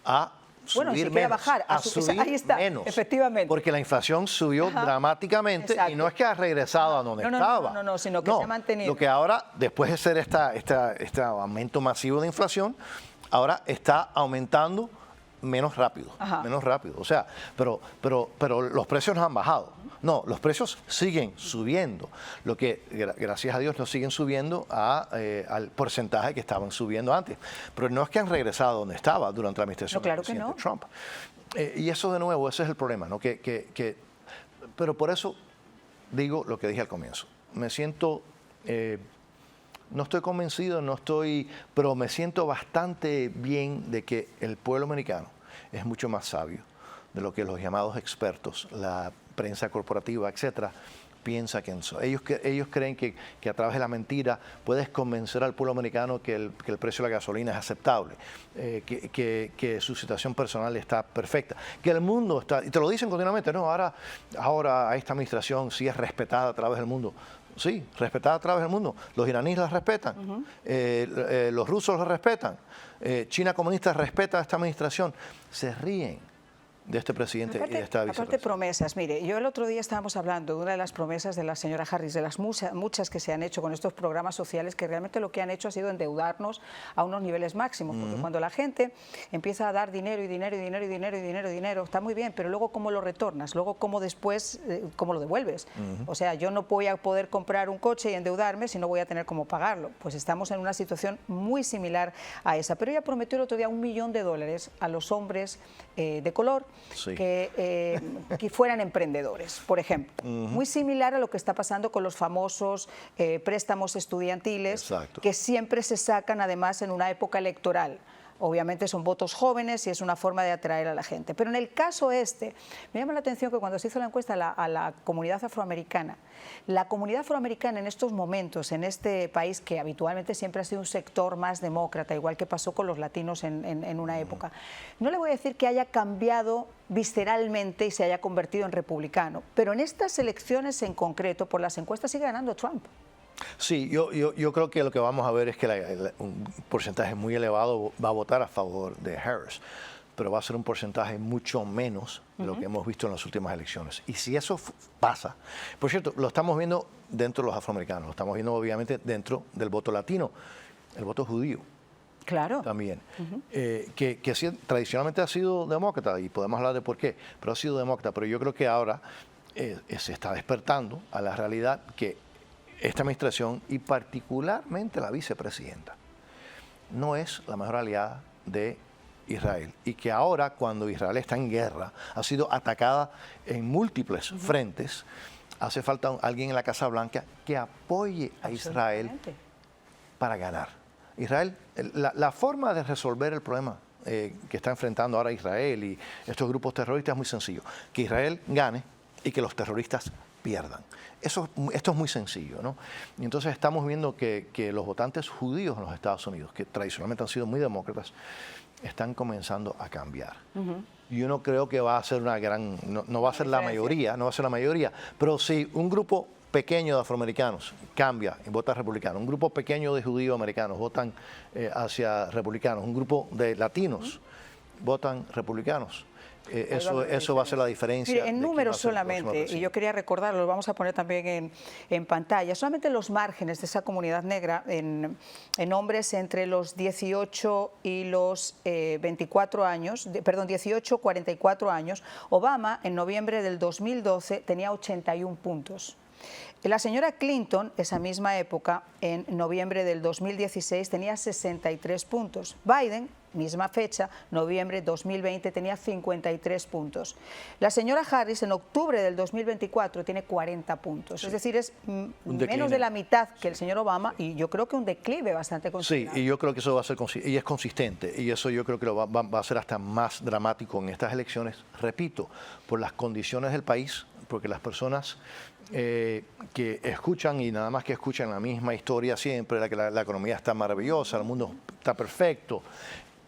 a subir menos. Bajar, a subir ahí está, menos. Efectivamente. Porque la inflación subió dramáticamente. Exacto. Y no es que ha regresado a donde estaba. No, sino que se ha mantenido. Lo que ahora, después de ser este aumento masivo de inflación, ahora está aumentando menos rápido, menos rápido. O sea, pero los precios no han bajado. No, los precios siguen subiendo. Lo que, gracias a Dios, no siguen subiendo al porcentaje que estaban subiendo antes. Pero no es que han regresado a donde estaba durante la administración del presidente Trump. Y eso, de nuevo, ese es el problema, ¿no? Pero por eso digo lo que dije al comienzo. Me siento... no estoy convencido, pero me siento bastante bien de que el pueblo americano es mucho más sabio de lo que los llamados expertos, la prensa corporativa, etcétera, piensa que son. Ellos creen que a través de la mentira puedes convencer al pueblo americano que el precio de la gasolina es aceptable, que su situación personal está perfecta, que el mundo está, y te lo dicen continuamente, no, ahora esta administración sí es respetada a través del mundo. Sí, respetada a través del mundo. Los iraníes la respetan, los rusos la respetan, China comunista respeta a esta administración. Se ríen de este presidente y de esta vicepresidenta. Aparte promesas, mire, yo el otro día estábamos hablando de una de las promesas de la señora Harris, de las muchas que se han hecho con estos programas sociales, que realmente lo que han hecho ha sido endeudarnos a unos niveles máximos, porque cuando la gente empieza a dar dinero y dinero y dinero y dinero y dinero y dinero, está muy bien, pero luego cómo lo retornas, luego cómo después, cómo lo devuelves. O sea, yo no voy a poder comprar un coche y endeudarme si no voy a tener cómo pagarlo. Pues estamos en una situación muy similar a esa. Pero ella prometió el otro día $1 millón a los hombres de color, sí, que fueran emprendedores, por ejemplo. Muy similar a lo que está pasando con los famosos préstamos estudiantiles. Exacto. Que siempre se sacan además en una época electoral. Obviamente son votos jóvenes y es una forma de atraer a la gente. Pero en el caso me llama la atención que cuando se hizo la encuesta a la comunidad afroamericana en estos momentos, en este país que habitualmente siempre ha sido un sector más demócrata, igual que pasó con los latinos en una época, no le voy a decir que haya cambiado visceralmente y se haya convertido en republicano, pero en estas elecciones en concreto, por las encuestas, sigue ganando Trump. Sí, yo creo que lo que vamos a ver es que un porcentaje muy elevado va a votar a favor de Harris, pero va a ser un porcentaje mucho menos de lo que hemos visto en las últimas elecciones. Y si eso pasa, por cierto, lo estamos viendo dentro de los afroamericanos, lo estamos viendo obviamente dentro del voto latino, el voto judío. Claro. También, que tradicionalmente ha sido demócrata, y podemos hablar de por qué, pero ha sido demócrata, pero yo creo que ahora se está despertando a la realidad que esta administración, y particularmente la vicepresidenta, no es la mejor aliada de Israel, y que ahora, cuando Israel está en guerra, ha sido atacada en múltiples frentes, hace falta alguien en la Casa Blanca que apoye a Israel para ganar. Israel, la forma de resolver el problema que está enfrentando ahora Israel y estos grupos terroristas es muy sencillo: que Israel gane y que los terroristas pierdan. Esto es muy sencillo, ¿no? Y entonces estamos viendo que los votantes judíos en los Estados Unidos, que tradicionalmente han sido muy demócratas, están comenzando a cambiar. Yo no creo que va a ser una gran, no va a ser la mayoría, pero si un grupo pequeño de afroamericanos cambia y vota republicano, un grupo pequeño de judíos americanos votan hacia republicanos, un grupo de latinos votan republicanos, eso va a ser la diferencia. Mire, en números solamente, y yo quería recordarlo, lo vamos a poner también en pantalla, solamente los márgenes de esa comunidad negra en hombres entre los 18 y los 24 años, perdón, 18, 44 años, Obama en noviembre del 2012 tenía 81 puntos. La señora Clinton, esa misma época, en noviembre del 2016, tenía 63 puntos. Biden, misma fecha, noviembre 2020, tenía 53 puntos. La señora Harris, en octubre del 2024, tiene 40 puntos. Sí. Es decir, es menos de la mitad que el señor Obama, y yo creo que un declive bastante considerable. Sí, y yo creo que eso va a ser y es consistente, y eso yo creo que va a ser hasta más dramático en estas elecciones, repito, por las condiciones del país, porque las personas que escuchan y nada más que escuchan la misma historia siempre, que la economía está maravillosa, el mundo está perfecto,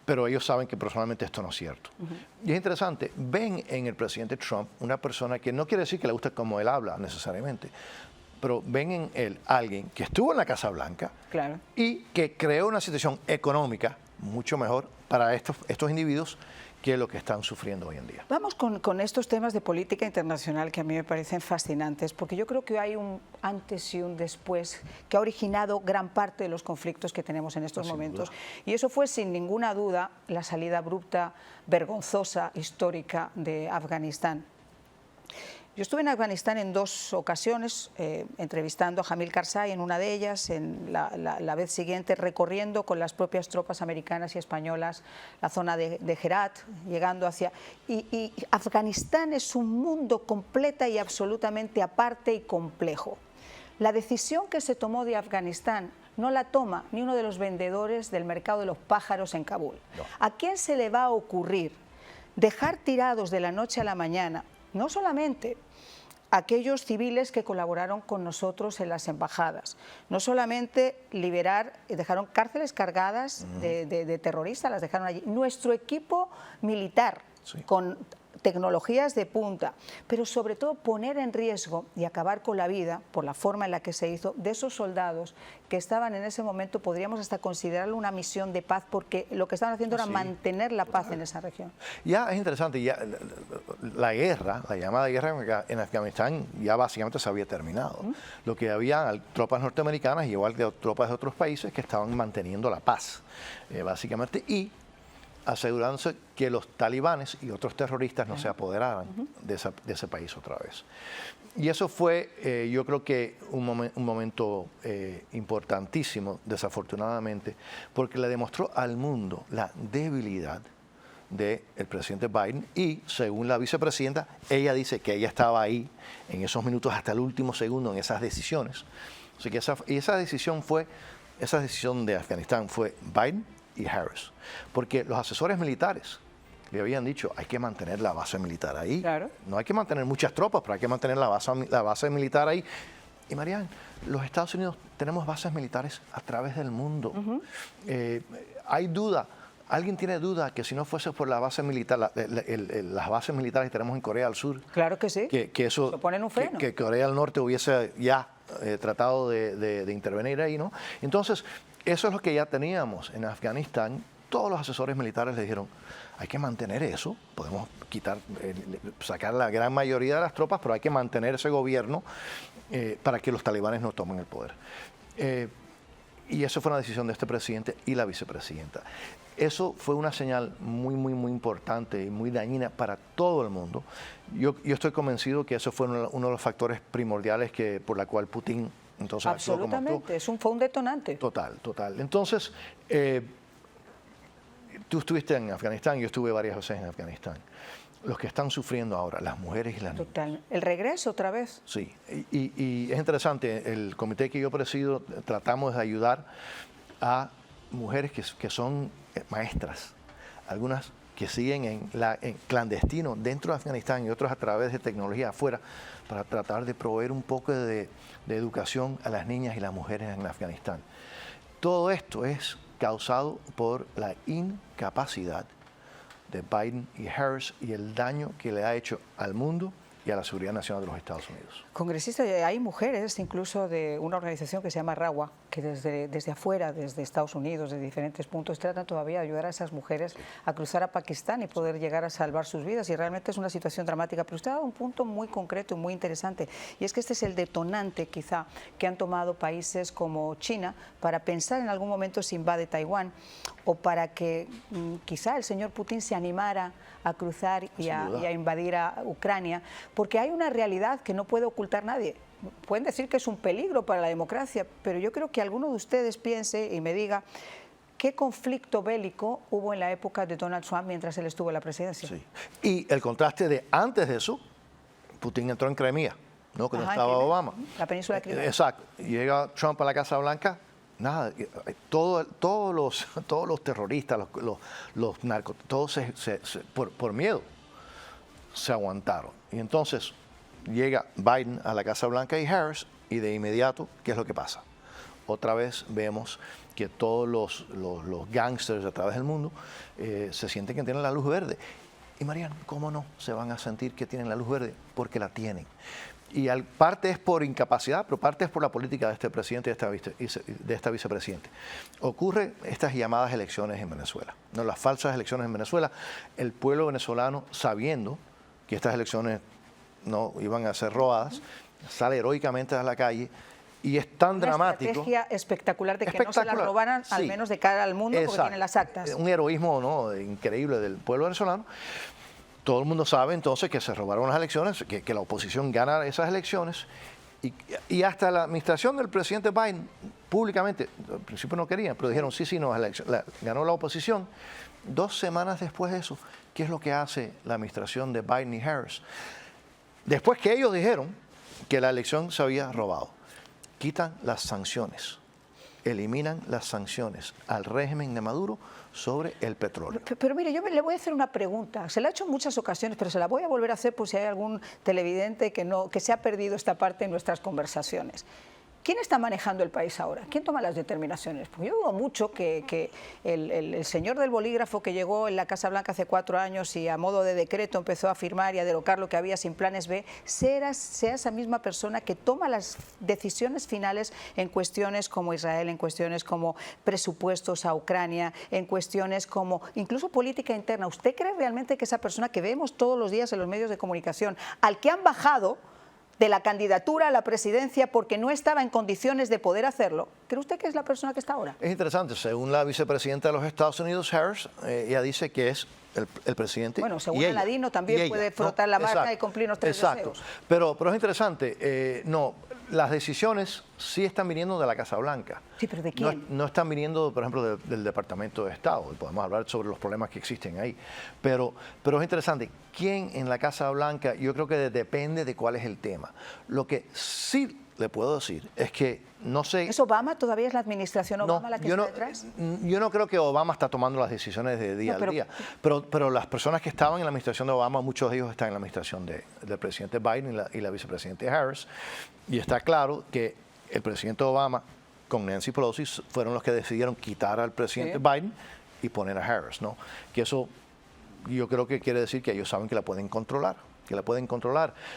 pero ellos saben que personalmente esto no es cierto. Y es interesante, ven en el presidente Trump una persona que no quiere decir que le gusta como él habla necesariamente, pero ven en él alguien que estuvo en la Casa Blanca, claro, y que creó una situación económica mucho mejor para estos individuos que lo que están sufriendo hoy en día. Vamos con estos temas de política internacional que a mí me parecen fascinantes, porque yo creo que hay un antes y un después que ha originado gran parte de los conflictos que tenemos en estos momentos. Y eso fue, sin ninguna duda, la salida abrupta, vergonzosa, histórica de Afganistán. Yo estuve en Afganistán en 2 ocasiones, entrevistando a Jamil Karzai en una de ellas, en la vez siguiente recorriendo con las propias tropas americanas y españolas la zona de Herat, llegando hacia... Y Afganistán es un mundo completa y absolutamente aparte y complejo. La decisión que se tomó de Afganistán no la toma ni uno de los vendedores del mercado de los pájaros en Kabul. No. ¿A quién se le va a ocurrir dejar tirados de la noche a la mañana no solamente aquellos civiles que colaboraron con nosotros en las embajadas, no solamente liberar, dejaron cárceles cargadas de terroristas, las dejaron allí, nuestro equipo militar con tecnologías de punta, pero sobre todo poner en riesgo y acabar con la vida, por la forma en la que se hizo, de esos soldados que estaban en ese momento, podríamos hasta considerarlo una misión de paz, porque lo que estaban haciendo era mantener la paz en esa región. Ya es interesante, ya la guerra, la llamada guerra en Afganistán ya básicamente se había terminado. Lo que había tropas norteamericanas, igual que tropas de otros países, que estaban manteniendo la paz, básicamente, y asegurándose que los talibanes y otros terroristas no se apoderaran de ese país otra vez. Y eso fue, yo creo que un momento importantísimo, desafortunadamente, porque le demostró al mundo la debilidad del presidente Biden y, según la vicepresidenta, ella dice que ella estaba ahí en esos minutos hasta el último segundo en esas decisiones. Así que esa decisión de Afganistán fue Biden y Harris, porque los asesores militares le habían dicho hay que mantener la base militar ahí, no hay que mantener muchas tropas, pero hay que mantener la base militar ahí. Y Marian, los Estados Unidos tenemos bases militares a través del mundo. Hay duda, ¿alguien tiene duda que si no fuese por la base militar, las bases militares que tenemos en Corea del Sur, claro que sí, que eso, ponen un freno, que Corea del Norte hubiese ya tratado de intervenir ahí, ¿no? Entonces, eso es lo que ya teníamos en Afganistán. Todos los asesores militares le dijeron, hay que mantener eso, podemos sacar la gran mayoría de las tropas, pero hay que mantener ese gobierno para que los talibanes no tomen el poder. Y eso fue una decisión de este presidente y la vicepresidenta. Eso fue una señal muy, muy, muy importante y muy dañina para todo el mundo. Yo estoy convencido que eso fue uno de los factores primordiales por la cual Putin... Entonces, absolutamente, fue un detonante. Total. Entonces, tú estuviste en Afganistán, yo estuve varias veces en Afganistán. Los que están sufriendo ahora, las mujeres y las niñas. Total. El regreso otra vez. Sí, y es interesante, el comité que yo presido tratamos de ayudar a mujeres que son maestras, algunas que siguen en clandestino dentro de Afganistán y otras a través de tecnología afuera, para tratar de proveer un poco de educación a las niñas y las mujeres en Afganistán. Todo esto es causado por la incapacidad de Biden y Harris y el daño que le ha hecho al mundo y a la seguridad nacional de los Estados Unidos. Congresista, hay mujeres incluso de una organización que se llama RAWA, que desde afuera, desde Estados Unidos, de diferentes puntos, tratan todavía de ayudar a esas mujeres a cruzar a Pakistán y poder llegar a salvar sus vidas, y realmente es una situación dramática. Pero usted ha dado un punto muy concreto y muy interesante, y es que este es el detonante quizá que han tomado países como China para pensar en algún momento si invade Taiwán, o para que quizá el señor Putin se animara a cruzar y a invadir a Ucrania, porque hay una realidad que no puede ocultar nadie. Pueden decir que es un peligro para la democracia, pero yo creo que alguno de ustedes piense y me diga qué conflicto bélico hubo en la época de Donald Trump mientras él estuvo en la presidencia. Sí. Y el contraste de antes de eso, Putin entró en Crimea, ¿no? Cuando estaba Obama. La península de Crimea. Exacto. Llega Trump a la Casa Blanca, nada, todos los terroristas, los narcos, todos por miedo se aguantaron. Y entonces llega Biden a la Casa Blanca y Harris, y de inmediato, ¿qué es lo que pasa? Otra vez vemos que todos los gángsters a través del mundo se sienten que tienen la luz verde. Y Marian, ¿cómo no se van a sentir que tienen la luz verde? Porque la tienen. Y parte es por incapacidad, pero parte es por la política de este presidente y de esta vicepresidente. Ocurren estas llamadas elecciones en Venezuela, no, las falsas elecciones en Venezuela. El pueblo venezolano, sabiendo que estas elecciones no iban a ser robadas, sale heroicamente a la calle. Y es tan dramático. Una estrategia espectacular de que no se la robaran, al menos de cara al mundo, porque tienen las actas. Un heroísmo, ¿no?, increíble del pueblo venezolano. Todo el mundo sabe entonces que se robaron las elecciones, que la oposición gana esas elecciones. Y hasta la administración del presidente Biden, públicamente, al principio no querían, pero dijeron sí, ganó la oposición. 2 semanas después de eso, ¿qué es lo que hace la administración de Biden y Harris? Después que ellos dijeron que la elección se había robado, quitan las sanciones, eliminan las sanciones al régimen de Maduro sobre el petróleo. Pero mire, yo le voy a hacer una pregunta. Se la he hecho en muchas ocasiones, pero se la voy a volver a hacer por si hay algún televidente que se ha perdido esta parte en nuestras conversaciones. ¿Quién está manejando el país ahora? ¿Quién toma las determinaciones? Porque yo dudo mucho que el señor del bolígrafo que llegó en la Casa Blanca hace 4 años y a modo de decreto empezó a firmar y a derrocar lo que había sin planes B, sea esa misma persona que toma las decisiones finales en cuestiones como Israel, en cuestiones como presupuestos a Ucrania, en cuestiones como incluso política interna. ¿Usted cree realmente que esa persona que vemos todos los días en los medios de comunicación, al que han bajado de la candidatura a la presidencia porque no estaba en condiciones de poder hacerlo, cree usted que es la persona que está ahora? Es interesante, según la vicepresidenta de los Estados Unidos, Harris, ella dice que es el presidente. Bueno, según Aladino también puede frotar la marca y cumplir los 3 deseos. Pero es interesante, las decisiones sí están viniendo de la Casa Blanca. Sí, pero ¿de quién? No están viniendo, por ejemplo, del Departamento de Estado. Podemos hablar sobre los problemas que existen ahí. Pero es interesante, ¿quién en la Casa Blanca? Yo creo que depende de cuál es el tema. Lo que sí le puedo decir es que no sé... ¿Es Obama? ¿Todavía es la administración Obama la que está detrás? Yo no creo que Obama está tomando las decisiones de día a día. Pero las personas que estaban en la administración de Obama, muchos de ellos están en la administración del presidente Biden y la vicepresidenta Harris. Y está claro que el presidente Obama con Nancy Pelosi fueron los que decidieron quitar al presidente Biden y poner a Harris, ¿no? Que eso yo creo que quiere decir que ellos saben que la pueden controlar.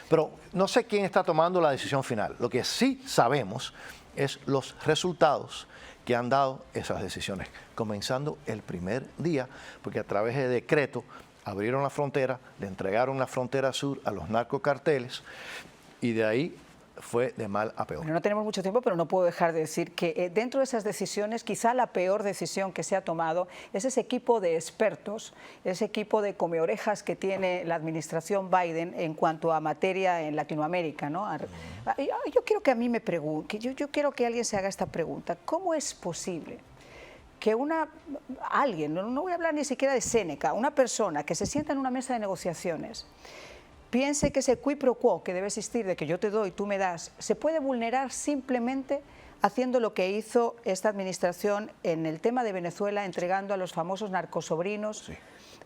Pero no sé quién está tomando la decisión final. Lo que sí sabemos es los resultados que han dado esas decisiones, comenzando el primer día, porque a través de decreto abrieron la frontera, le entregaron la frontera sur a los narcocarteles y de ahí fue de mal a peor. Bueno, no tenemos mucho tiempo, pero no puedo dejar de decir que dentro de esas decisiones, quizá la peor decisión que se ha tomado es ese equipo de expertos, ese equipo de comeorejas que tiene la administración Biden en cuanto a materia en Latinoamérica, ¿no? Yo quiero que a mí me pregunte, yo quiero que alguien se haga esta pregunta: ¿cómo es posible que alguien, no voy a hablar ni siquiera de Séneca, una persona que se sienta en una mesa de negociaciones, piense que ese quid pro quo que debe existir, de que yo te doy, tú me das, se puede vulnerar simplemente haciendo lo que hizo esta administración en el tema de Venezuela, entregando a los famosos narcosobrinos,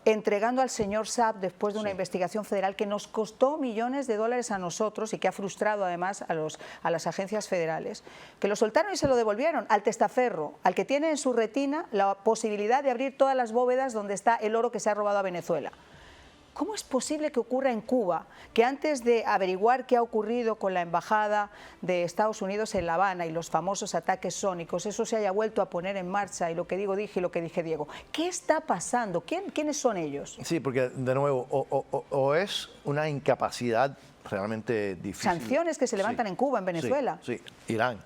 entregando al señor Saab después de una investigación federal que nos costó millones de dólares a nosotros y que ha frustrado además a las agencias federales, que lo soltaron y se lo devolvieron al testaferro, al que tiene en su retina la posibilidad de abrir todas las bóvedas donde está el oro que se ha robado a Venezuela? ¿Cómo es posible que ocurra en Cuba, que antes de averiguar qué ha ocurrido con la embajada de Estados Unidos en La Habana y los famosos ataques sónicos, eso se haya vuelto a poner en marcha y lo que digo dije y lo que dije Diego? ¿Qué está pasando? ¿Quiénes son ellos? Sí, porque de nuevo, o es una incapacidad realmente difícil. Sanciones que se levantan en Cuba, en Venezuela. Sí, Irán.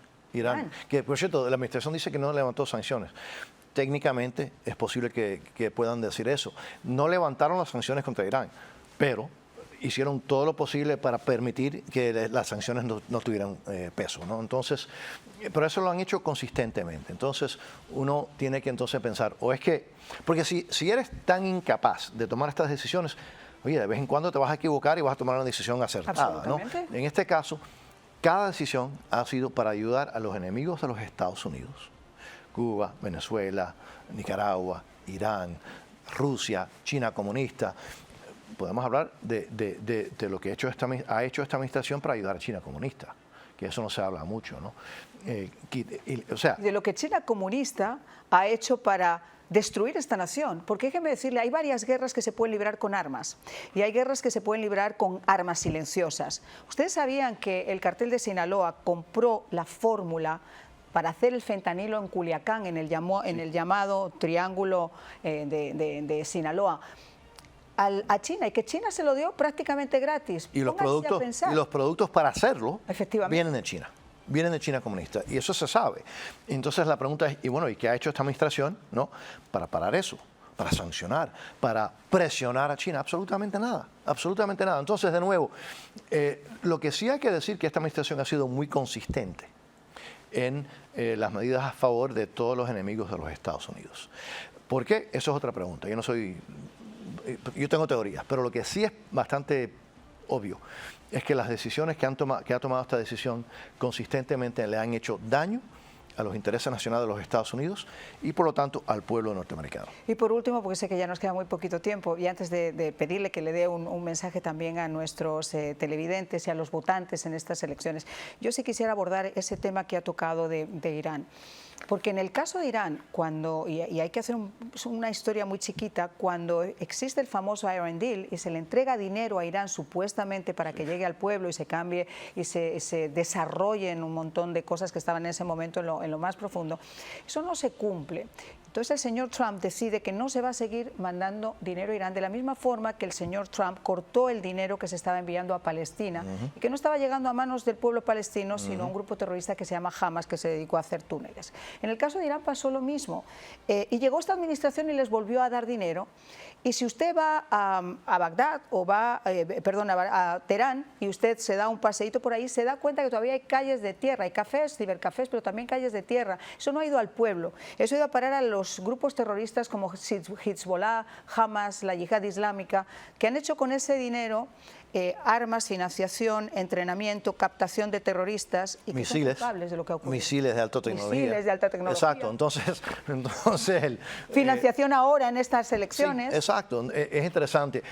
Que por cierto, la administración dice que no levantó sanciones. Técnicamente es posible que puedan decir eso. No levantaron las sanciones contra Irán, pero hicieron todo lo posible para permitir que las sanciones no tuvieran peso, ¿no? Entonces, pero eso lo han hecho consistentemente. Entonces, uno tiene que entonces pensar, o es que, porque si eres tan incapaz de tomar estas decisiones, oye, de vez en cuando te vas a equivocar y vas a tomar una decisión acertada, ¿no? En este caso, cada decisión ha sido para ayudar a los enemigos de los Estados Unidos. Cuba, Venezuela, Nicaragua, Irán, Rusia, China comunista. Podemos hablar de lo que ha hecho esta administración para ayudar a China comunista, que eso no se habla mucho, ¿no? O sea, de lo que China comunista ha hecho para destruir esta nación, porque déjeme decirle, hay varias guerras que se pueden librar con armas y hay guerras que se pueden librar con armas silenciosas. ¿Ustedes sabían que el cartel de Sinaloa compró la fórmula para hacer el fentanilo en Culiacán, en el llamado Triángulo de Sinaloa, a China, y que China se lo dio prácticamente gratis? Y los productos para hacerlo vienen de China? Vienen de China comunista, y eso se sabe. Entonces la pregunta es, y bueno, ¿y qué ha hecho esta administración, no, para parar eso, para sancionar, para presionar a China? Absolutamente nada, absolutamente nada. Entonces, de nuevo, lo que sí hay que decir que esta administración ha sido muy consistente en las medidas a favor de todos los enemigos de los Estados Unidos. ¿Por qué? Eso es otra pregunta. Yo tengo teorías, pero lo que sí es bastante obvio es que las decisiones que ha tomado esta decisión consistentemente le han hecho daño a los intereses nacionales de los Estados Unidos y por lo tanto al pueblo norteamericano. Y por último, porque sé que ya nos queda muy poquito tiempo, y antes de pedirle que le dé un mensaje también a nuestros televidentes y a los votantes en estas elecciones, yo sí quisiera abordar ese tema que ha tocado de Irán. Porque en el caso de Irán, y hay que hacer una historia muy chiquita, cuando existe el famoso Iran Deal y se le entrega dinero a Irán supuestamente para que llegue al pueblo y se cambie y se desarrollen un montón de cosas que estaban en ese momento en lo más profundo, eso no se cumple. Entonces el señor Trump decide que no se va a seguir mandando dinero a Irán, de la misma forma que el señor Trump cortó el dinero que se estaba enviando a Palestina y que no estaba llegando a manos del pueblo palestino, sino a un grupo terrorista que se llama Hamas, que se dedicó a hacer túneles. En el caso de Irán pasó lo mismo, y llegó esta administración y les volvió a dar dinero. Y si usted va a Bagdad o va, a Teherán, y usted se da un paseíto por ahí, se da cuenta que todavía hay calles de tierra, hay cafés, cibercafés, pero también calles de tierra. Eso no ha ido al pueblo, eso ha ido a parar a los grupos terroristas como Hezbollah, Hamas, la Yihad Islámica, que han hecho con ese dinero armas, financiación, entrenamiento, captación de terroristas y misiles, que son culpables de lo que ha ocurrido. Misiles de alta tecnología. Misiles de alta tecnología. Exacto, entonces financiación ahora en estas elecciones. Sí, exacto, es interesante.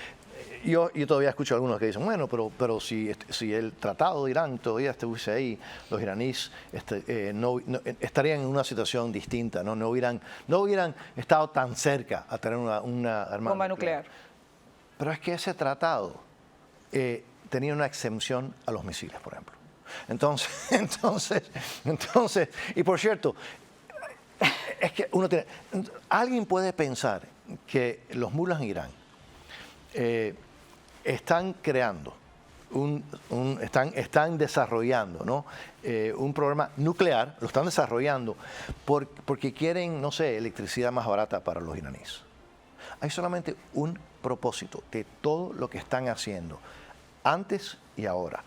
Yo todavía escucho a algunos que dicen, bueno, pero si el tratado de Irán todavía estuviese ahí, los iraníes estarían en una situación distinta, no hubieran estado tan cerca a tener una arma bomba nuclear. Pero es que ese tratado tenía una exención a los misiles, por ejemplo. Entonces, y por cierto, es que alguien puede pensar que los mulas en Irán están creando, están desarrollando, ¿no? Un programa nuclear, lo están desarrollando porque quieren, no sé, electricidad más barata para los iraníes. Hay solamente un propósito de todo lo que están haciendo antes y ahora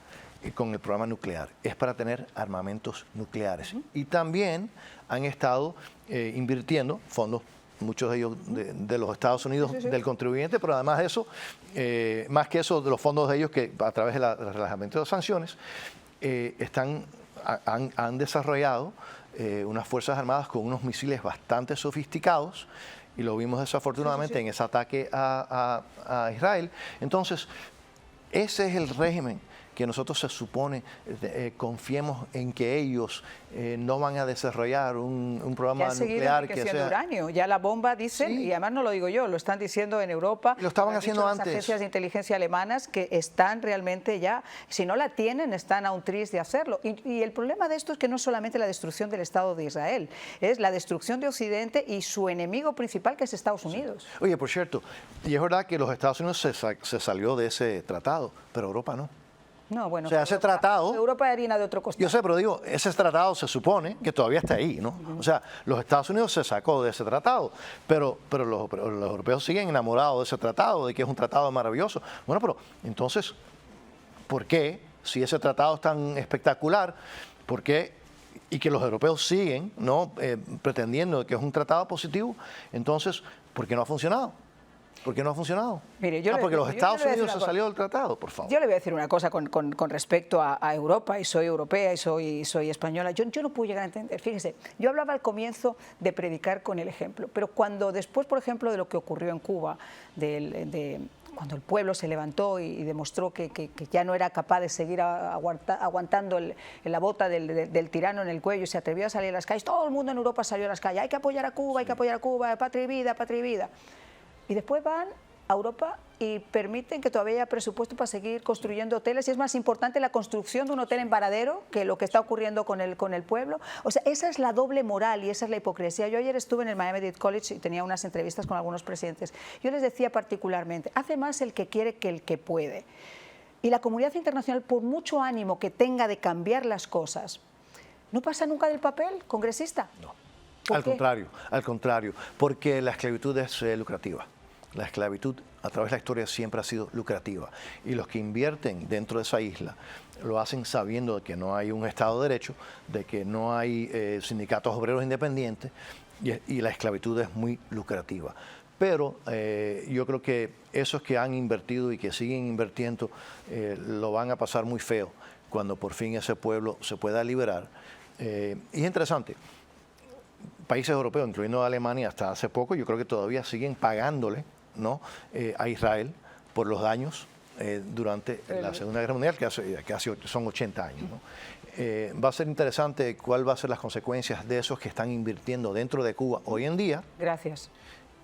con el programa nuclear, es para tener armamentos nucleares. Y también han estado invirtiendo fondos, muchos de ellos de los Estados Unidos, del contribuyente, pero además de eso, más que eso, de los fondos de ellos que a través del relajamiento de sanciones, han desarrollado unas fuerzas armadas con unos misiles bastante sofisticados, y lo vimos desafortunadamente en ese ataque a Israel. Entonces, ese es el régimen que nosotros se supone confiemos en que ellos no van a desarrollar un programa nuclear que sea uranio. Ya la bomba dicen, y además no lo digo yo, lo están diciendo en Europa. Lo estaban haciendo antes. Las agencias de inteligencia alemanas que están realmente ya, si no la tienen, están a un tris de hacerlo. Y el problema de esto es que no es solamente la destrucción del Estado de Israel, es la destrucción de Occidente y su enemigo principal, que es Estados Unidos. Sí. Oye, por cierto, y es verdad que los Estados Unidos se salió de ese tratado, pero Europa no. No, bueno, o sea, ese tratado... Europa es harina de otro costal. Yo sé, pero digo, ese tratado se supone que todavía está ahí, ¿no? O sea, los Estados Unidos se sacó de ese tratado, pero los europeos siguen enamorados de ese tratado, de que es un tratado maravilloso. Bueno, pero entonces, ¿por qué, si ese tratado es tan espectacular, por qué, y que los europeos siguen, ¿no?, pretendiendo que es un tratado positivo, entonces, ¿por qué no ha funcionado? ¿Por qué no ha funcionado? Mire, porque los Estados Unidos se salió del tratado, por favor. Yo le voy a decir una cosa con respecto a Europa, y soy europea y soy española. Yo no puedo llegar a entender. Fíjese, yo hablaba al comienzo de predicar con el ejemplo, pero cuando después, por ejemplo, de lo que ocurrió en Cuba, de cuando el pueblo se levantó y demostró que ya no era capaz de seguir aguantando la bota del tirano en el cuello y se atrevió a salir a las calles, todo el mundo en Europa salió a las calles, hay que apoyar a Cuba, hay que apoyar a Cuba, patria y vida, patria y vida. Y después van a Europa y permiten que todavía haya presupuesto para seguir construyendo hoteles, y es más importante la construcción de un hotel en Varadero que lo que está ocurriendo con el pueblo. O sea, esa es la doble moral y esa es la hipocresía. Yo ayer estuve en el Miami-Dade College y tenía unas entrevistas con algunos presidentes. Yo les decía particularmente, hace más el que quiere que el que puede. Y la comunidad internacional, por mucho ánimo que tenga de cambiar las cosas, no pasa nunca del papel, congresista. No, al contrario, porque la esclavitud es lucrativa. La esclavitud a través de la historia siempre ha sido lucrativa, y los que invierten dentro de esa isla lo hacen sabiendo de que no hay un Estado de Derecho, de que no hay sindicatos obreros independientes, y la esclavitud es muy lucrativa. Pero yo creo que esos que han invertido y que siguen invirtiendo lo van a pasar muy feo cuando por fin ese pueblo se pueda liberar. Y es interesante, países europeos, incluyendo Alemania, hasta hace poco, yo creo que todavía siguen pagándole, ¿no?, a Israel por los daños durante la Segunda Guerra Mundial, que son 80 años, ¿no? Va a ser interesante cuál va a ser las consecuencias de esos que están invirtiendo dentro de Cuba hoy en día. Gracias.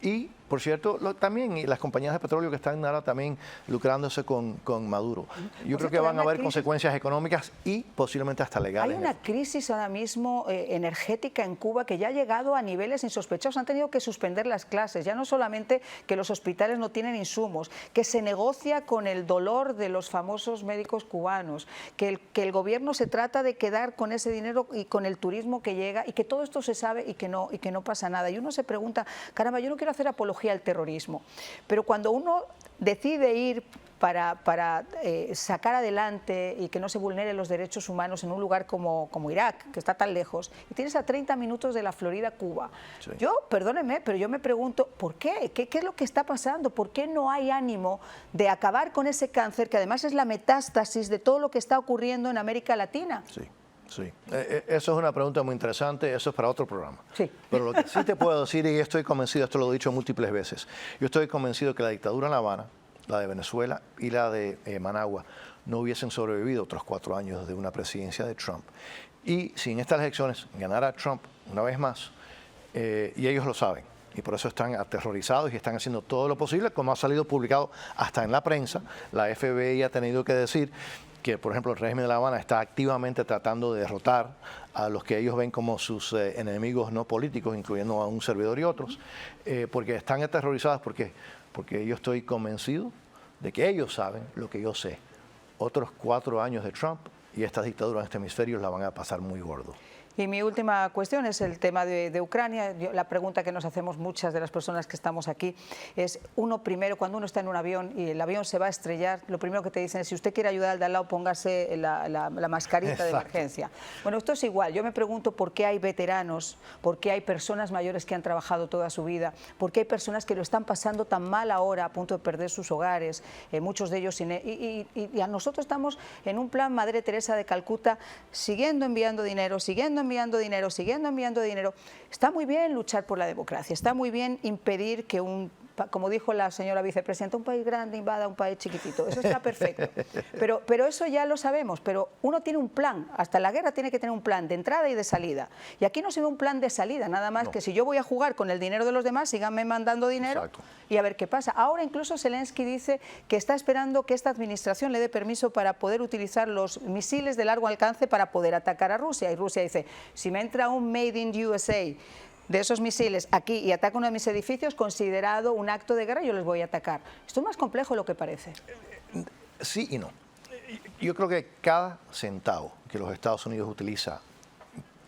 Y, por cierto, también las compañías de petróleo que están ahora también lucrándose con Maduro. Yo creo que van a haber consecuencias económicas y posiblemente hasta legales. Hay una crisis ahora mismo energética en Cuba que ya ha llegado a niveles insospechados. Han tenido que suspender las clases. Ya no solamente que los hospitales no tienen insumos, que se negocia con el dolor de los famosos médicos cubanos, que el gobierno se trata de quedar con ese dinero y con el turismo que llega, y que todo esto se sabe y que no pasa nada. Y uno se pregunta, caramba, yo no quiero hacer apología al terrorismo, pero cuando uno decide ir para sacar adelante y que no se vulneren los derechos humanos en un lugar como Irak, que está tan lejos, y tienes a 30 minutos de la Florida, Cuba. Sí. Yo, perdónenme, pero yo me pregunto, ¿por qué? ¿Qué es lo que está pasando? ¿Por qué no hay ánimo de acabar con ese cáncer, que además es la metástasis de todo lo que está ocurriendo en América Latina? Sí. Sí, eso es una pregunta muy interesante, eso es para otro programa. Sí. Pero lo que sí te puedo decir, y estoy convencido, esto lo he dicho múltiples veces, yo estoy convencido que la dictadura en La Habana, la de Venezuela y la de Managua, no hubiesen sobrevivido otros 4 años de una presidencia de Trump. Y si en estas elecciones ganara Trump una vez más, y ellos lo saben, y por eso están aterrorizados y están haciendo todo lo posible, como ha salido publicado hasta en la prensa, la FBI ha tenido que decir que, por ejemplo, el régimen de La Habana está activamente tratando de derrotar a los que ellos ven como sus enemigos no políticos, incluyendo a un servidor y otros, porque están aterrorizados porque yo estoy convencido de que ellos saben lo que yo sé. Otros 4 años de Trump y esta dictadura en este hemisferio la van a pasar muy gordo. Y mi última cuestión es el tema de Ucrania. La pregunta que nos hacemos muchas de las personas que estamos aquí es, uno primero, cuando uno está en un avión y el avión se va a estrellar, lo primero que te dicen es, si usted quiere ayudar al de al lado, póngase la mascarita. Exacto. De emergencia. Bueno, esto es igual. Yo me pregunto por qué hay veteranos, por qué hay personas mayores que han trabajado toda su vida, por qué hay personas que lo están pasando tan mal ahora, a punto de perder sus hogares, muchos de ellos y a nosotros estamos en un plan Madre Teresa de Calcuta, siguiendo enviando dinero, siguiendo enviando dinero. Está muy bien luchar por la democracia, está muy bien impedir que como dijo la señora vicepresidenta, un país grande invada a un país chiquitito. Eso está perfecto. Pero eso ya lo sabemos. Pero uno tiene un plan. Hasta la guerra tiene que tener un plan de entrada y de salida. Y aquí no se ve un plan de salida, nada más que si yo voy a jugar con el dinero de los demás, síganme mandando dinero. Exacto. Y a ver qué pasa. Ahora incluso Zelensky dice que está esperando que esta administración le dé permiso para poder utilizar los misiles de largo alcance para poder atacar a Rusia. Y Rusia dice, si me entra un Made in USA de esos misiles aquí y ataca uno de mis edificios, considerado un acto de guerra, yo les voy a atacar. Esto es más complejo de lo que parece. Sí y no. Yo creo que cada centavo que los Estados Unidos utiliza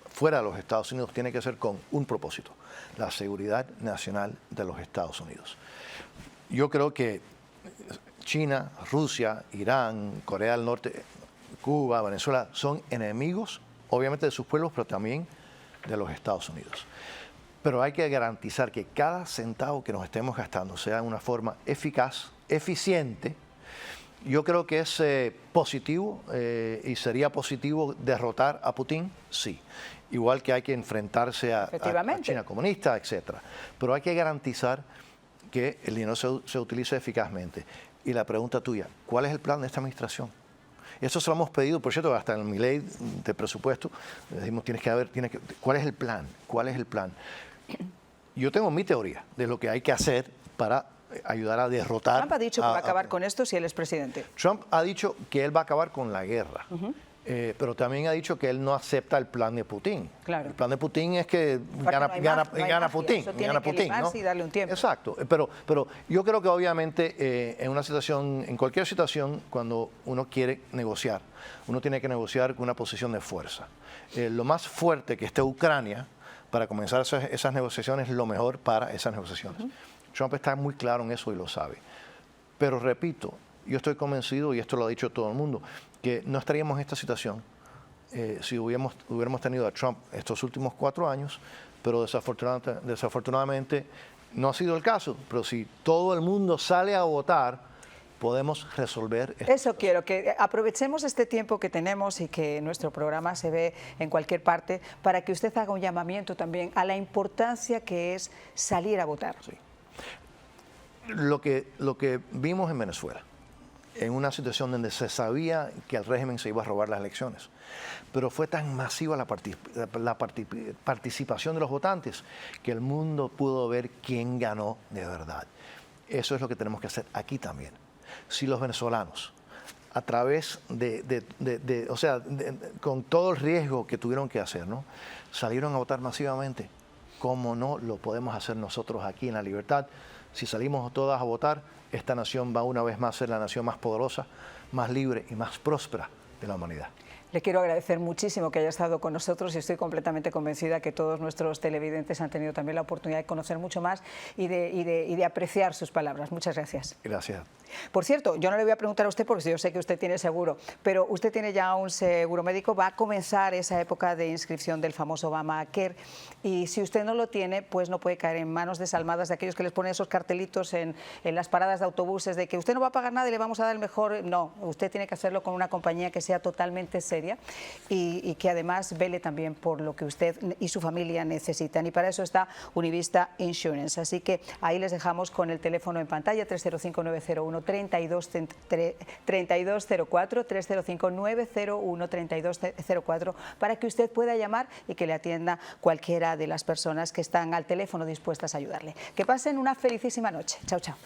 fuera de los Estados Unidos tiene que ser con un propósito, la seguridad nacional de los Estados Unidos. Yo creo que China, Rusia, Irán, Corea del Norte, Cuba, Venezuela son enemigos, obviamente, de sus pueblos, pero también de los Estados Unidos. Pero hay que garantizar que cada centavo que nos estemos gastando sea de una forma eficaz, eficiente. Yo creo que es positivo y sería positivo derrotar a Putin, sí. Igual que hay que enfrentarse a China comunista, etc. Pero hay que garantizar que el dinero se utilice eficazmente. Y la pregunta tuya, ¿cuál es el plan de esta administración? Eso se lo hemos pedido, por cierto, hasta en mi ley de presupuesto, decimos, ¿cuál es el plan? ¿Cuál es el plan? Yo tengo mi teoría de lo que hay que hacer para ayudar a derrotar... Trump ha dicho que va a acabar con esto si él es presidente. Trump ha dicho que él va a acabar con la guerra. Pero también ha dicho que él no acepta el plan de Putin. Claro. El plan de Putin es que gana Putin. Gana Putin, ¿no? Y darle un tiempo. Exacto. Pero yo creo que obviamente en una situación, en cualquier situación, cuando uno quiere negociar, uno tiene que negociar con una posición de fuerza. Lo más fuerte que esté Ucrania para comenzar esas negociaciones es lo mejor para esas negociaciones. Trump está muy claro en eso y lo sabe. Pero repito, yo estoy convencido, y esto lo ha dicho todo el mundo, que no estaríamos en esta situación si hubiéramos tenido a Trump estos últimos 4 años, pero desafortunadamente no ha sido el caso. Pero si todo el mundo sale a votar, podemos resolver esto. Eso quiero, que aprovechemos este tiempo que tenemos y que nuestro programa se ve en cualquier parte, para que usted haga un llamamiento también a la importancia que es salir a votar. Sí. Lo que vimos en Venezuela, en una situación donde se sabía que el régimen se iba a robar las elecciones, pero fue tan masiva la participación de los votantes que el mundo pudo ver quién ganó de verdad. Eso es lo que tenemos que hacer aquí también. Si los venezolanos, a través con todo el riesgo que tuvieron que hacer, ¿no?, salieron a votar masivamente, ¿cómo no lo podemos hacer nosotros aquí en La Libertad? Si salimos todas a votar, esta nación va una vez más a ser la nación más poderosa, más libre y más próspera de la humanidad. Le quiero agradecer muchísimo que haya estado con nosotros y estoy completamente convencida que todos nuestros televidentes han tenido también la oportunidad de conocer mucho más y de apreciar sus palabras. Muchas gracias. Gracias. Por cierto, yo no le voy a preguntar a usted porque yo sé que usted tiene seguro, pero usted tiene ya un seguro médico, va a comenzar esa época de inscripción del famoso Obamacare y si usted no lo tiene, pues no puede caer en manos desalmadas de aquellos que les ponen esos cartelitos en las paradas de autobuses de que usted no va a pagar nada y le vamos a dar el mejor. No, usted tiene que hacerlo con una compañía que sea totalmente seria y que además vele también por lo que usted y su familia necesitan, y para eso está Univista Insurance. Así que ahí les dejamos con el teléfono en pantalla, 305-901-3204, 305-901-3204, para que usted pueda llamar y que le atienda cualquiera de las personas que están al teléfono dispuestas a ayudarle. Que pasen una felicísima noche. Chao, chao.